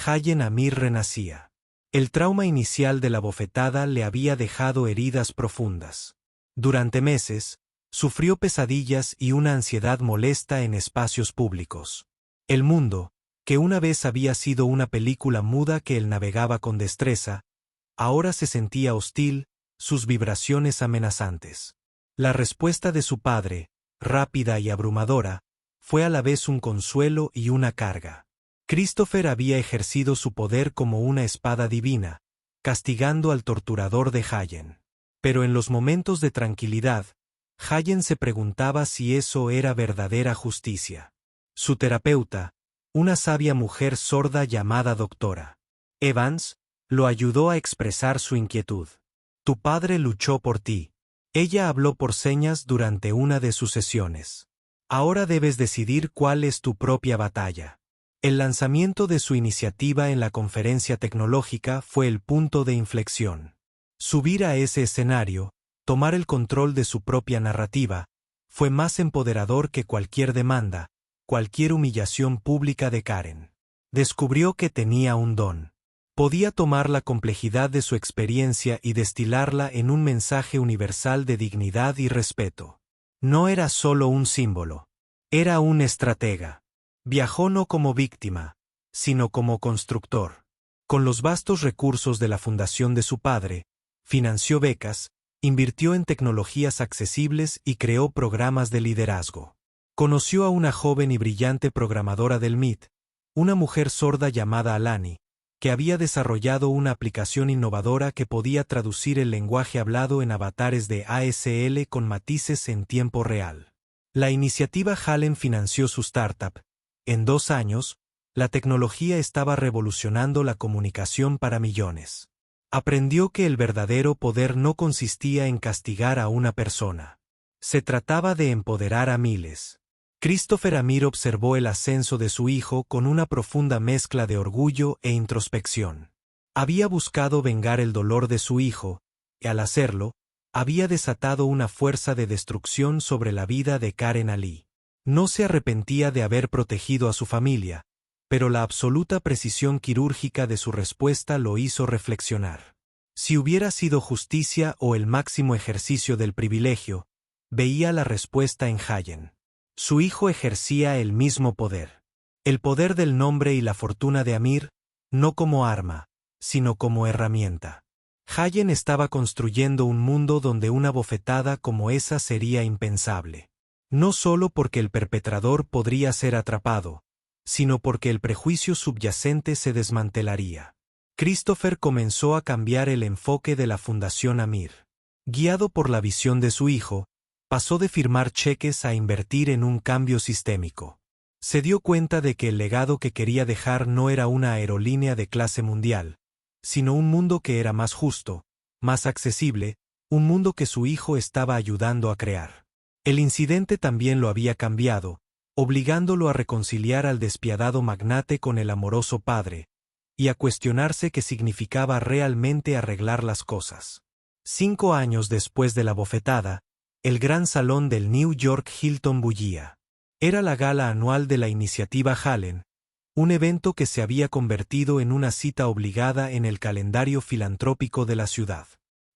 Hayen Amir renacía. El trauma inicial de la bofetada le había dejado heridas profundas. Durante meses, sufrió pesadillas y una ansiedad molesta en espacios públicos. El mundo, que una vez había sido una película muda que él navegaba con destreza, ahora se sentía hostil, sus vibraciones amenazantes. La respuesta de su padre, rápida y abrumadora, fue a la vez un consuelo y una carga. Christopher había ejercido su poder como una espada divina, castigando al torturador de Hayen. Pero en los momentos de tranquilidad, Hayen se preguntaba si eso era verdadera justicia. Su terapeuta, una sabia mujer sorda llamada Doctora Evans, lo ayudó a expresar su inquietud. Tu padre luchó por ti. Ella habló por señas durante una de sus sesiones. Ahora debes decidir cuál es tu propia batalla. El lanzamiento de su iniciativa en la conferencia tecnológica fue el punto de inflexión. Subir a ese escenario, tomar el control de su propia narrativa, fue más empoderador que cualquier demanda, cualquier humillación pública de Karen. Descubrió que tenía un don. Podía tomar la complejidad de su experiencia y destilarla en un mensaje universal de dignidad y respeto. No era solo un símbolo. Era un estratega. Viajó no como víctima, sino como constructor. Con los vastos recursos de la fundación de su padre, financió becas, invirtió en tecnologías accesibles y creó programas de liderazgo. Conoció a una joven y brillante programadora del MIT, una mujer sorda llamada Alani, que había desarrollado una aplicación innovadora que podía traducir el lenguaje hablado en avatares de ASL con matices en tiempo real. La iniciativa Halen financió su startup. En 2 años, la tecnología estaba revolucionando la comunicación para millones. Aprendió que el verdadero poder no consistía en castigar a una persona. Se trataba de empoderar a miles. Christopher Amir observó el ascenso de su hijo con una profunda mezcla de orgullo e introspección. Había buscado vengar el dolor de su hijo, y al hacerlo, había desatado una fuerza de destrucción sobre la vida de Karen Ali. No se arrepentía de haber protegido a su familia, pero la absoluta precisión quirúrgica de su respuesta lo hizo reflexionar. Si hubiera sido justicia o el máximo ejercicio del privilegio, veía la respuesta en Hayen. Su hijo ejercía el mismo poder. El poder del nombre y la fortuna de Amir, no como arma, sino como herramienta. Hayen estaba construyendo un mundo donde una bofetada como esa sería impensable. No solo porque el perpetrador podría ser atrapado, sino porque el prejuicio subyacente se desmantelaría. Christopher comenzó a cambiar el enfoque de la Fundación Amir. Guiado por la visión de su hijo, pasó de firmar cheques a invertir en un cambio sistémico. Se dio cuenta de que el legado que quería dejar no era una aerolínea de clase mundial, sino un mundo que era más justo, más accesible, un mundo que su hijo estaba ayudando a crear. El incidente también lo había cambiado, obligándolo a reconciliar al despiadado magnate con el amoroso padre, y a cuestionarse qué significaba realmente arreglar las cosas. 5 años después de la bofetada, el gran salón del New York Hilton bullía. Era la gala anual de la iniciativa Hallen, un evento que se había convertido en una cita obligada en el calendario filantrópico de la ciudad.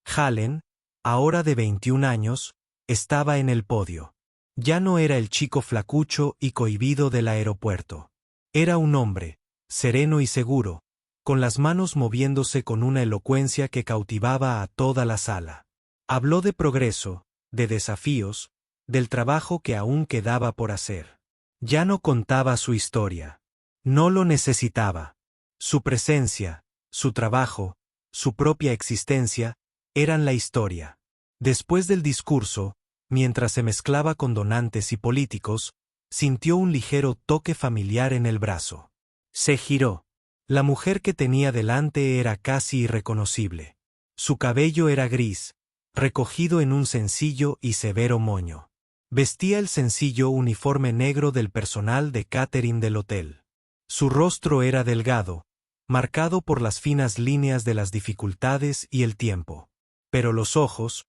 Hallen, ahora de 21 años, estaba en el podio. Ya no era el chico flacucho y cohibido del aeropuerto. Era un hombre, sereno y seguro, con las manos moviéndose con una elocuencia que cautivaba a toda la sala. Habló de progreso, de desafíos, del trabajo que aún quedaba por hacer. Ya no contaba su historia. No lo necesitaba. Su presencia, su trabajo, su propia existencia, eran la historia. Después del discurso, mientras se mezclaba con donantes y políticos, sintió un ligero toque familiar en el brazo. Se giró. La mujer que tenía delante era casi irreconocible. Su cabello era gris, recogido en un sencillo y severo moño. Vestía el sencillo uniforme negro del personal de catering del hotel. Su rostro era delgado, marcado por las finas líneas de las dificultades y el tiempo. Pero los ojos,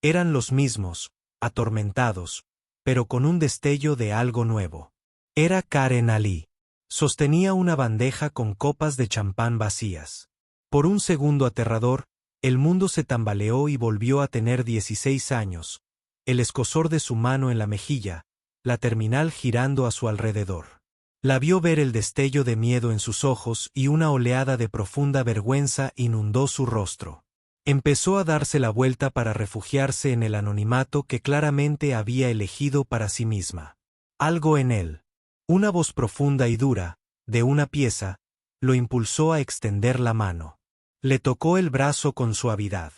eran los mismos, atormentados, pero con un destello de algo nuevo. Era Karen Ali. Sostenía una bandeja con copas de champán vacías. Por un segundo aterrador, el mundo se tambaleó y volvió a tener 16 años, el escozor de su mano en la mejilla, la terminal girando a su alrededor. La vio ver el destello de miedo en sus ojos y una oleada de profunda vergüenza inundó su rostro. Empezó a darse la vuelta para refugiarse en el anonimato que claramente había elegido para sí misma. Algo en él, una voz profunda y dura, de una pieza, lo impulsó a extender la mano. Le tocó el brazo con suavidad.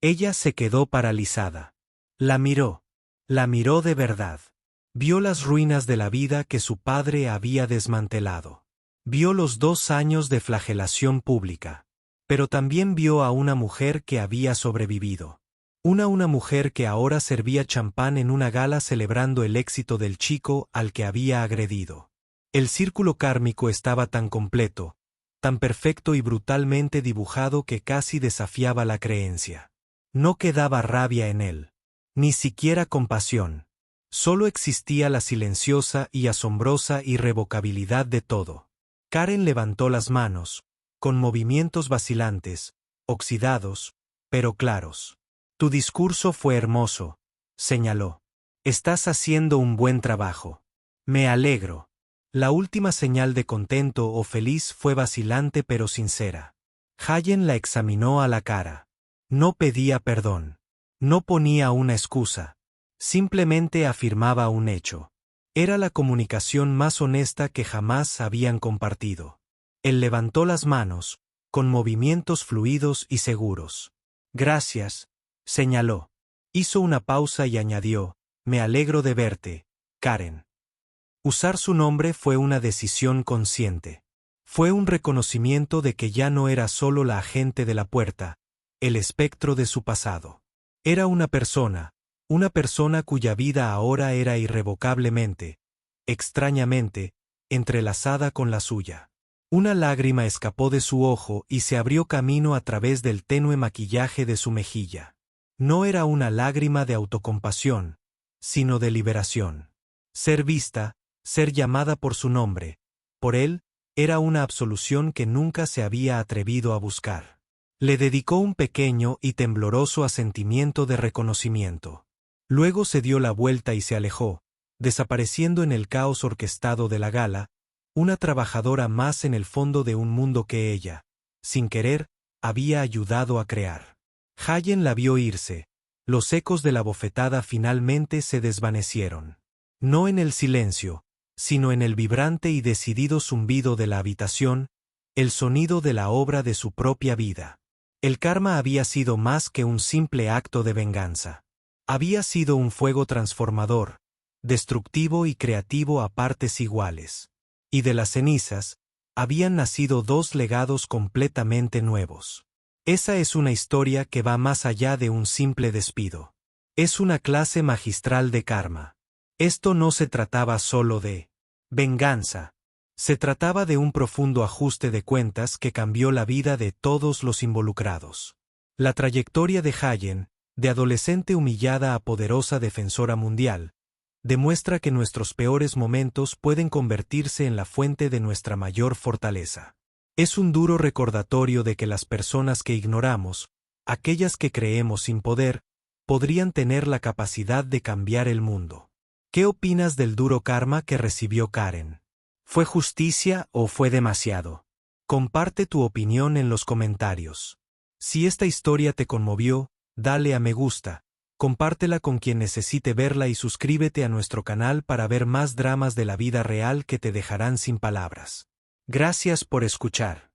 Ella se quedó paralizada. La miró de verdad. Vio las ruinas de la vida que su padre había desmantelado. Vio los 2 años de flagelación pública. Pero también vio a una mujer que había sobrevivido. Una mujer que ahora servía champán en una gala celebrando el éxito del chico al que había agredido. El círculo kármico estaba tan completo, tan perfecto y brutalmente dibujado que casi desafiaba la creencia. No quedaba rabia en él, ni siquiera compasión. Solo existía la silenciosa y asombrosa irrevocabilidad de todo. Karen levantó las manos, con movimientos vacilantes, oxidados, pero claros. Tu discurso fue hermoso, señaló. Estás haciendo un buen trabajo. Me alegro. La última señal de contento o feliz fue vacilante pero sincera. Hallen la examinó a la cara. No pedía perdón. No ponía una excusa. Simplemente afirmaba un hecho. Era la comunicación más honesta que jamás habían compartido. Él levantó las manos, con movimientos fluidos y seguros. Gracias, señaló. Hizo una pausa y añadió, me alegro de verte, Karen. Usar su nombre fue una decisión consciente. Fue un reconocimiento de que ya no era solo la agente de la puerta, el espectro de su pasado. Era una persona cuya vida ahora era irrevocablemente, extrañamente, entrelazada con la suya. Una lágrima escapó de su ojo y se abrió camino a través del tenue maquillaje de su mejilla. No era una lágrima de autocompasión, sino de liberación. Ser vista, ser llamada por su nombre, por él, era una absolución que nunca se había atrevido a buscar. Le dedicó un pequeño y tembloroso asentimiento de reconocimiento. Luego se dio la vuelta y se alejó, desapareciendo en el caos orquestado de la gala, una trabajadora más en el fondo de un mundo que ella, sin querer, había ayudado a crear. Hallen la vio irse, los ecos de la bofetada finalmente se desvanecieron. No en el silencio, sino en el vibrante y decidido zumbido de la habitación, el sonido de la obra de su propia vida. El karma había sido más que un simple acto de venganza. Había sido un fuego transformador, destructivo y creativo a partes iguales. Y de las cenizas, habían nacido dos legados completamente nuevos. Esa es una historia que va más allá de un simple despido. Es una clase magistral de karma. Esto no se trataba solo de venganza. Se trataba de un profundo ajuste de cuentas que cambió la vida de todos los involucrados. La trayectoria de Hayen, de adolescente humillada a poderosa defensora mundial, demuestra que nuestros peores momentos pueden convertirse en la fuente de nuestra mayor fortaleza. Es un duro recordatorio de que las personas que ignoramos, aquellas que creemos sin poder, podrían tener la capacidad de cambiar el mundo. ¿Qué opinas del duro karma que recibió Karen? ¿Fue justicia o fue demasiado? Comparte tu opinión en los comentarios. Si esta historia te conmovió, dale a me gusta, compártela con quien necesite verla y suscríbete a nuestro canal para ver más dramas de la vida real que te dejarán sin palabras. Gracias por escuchar.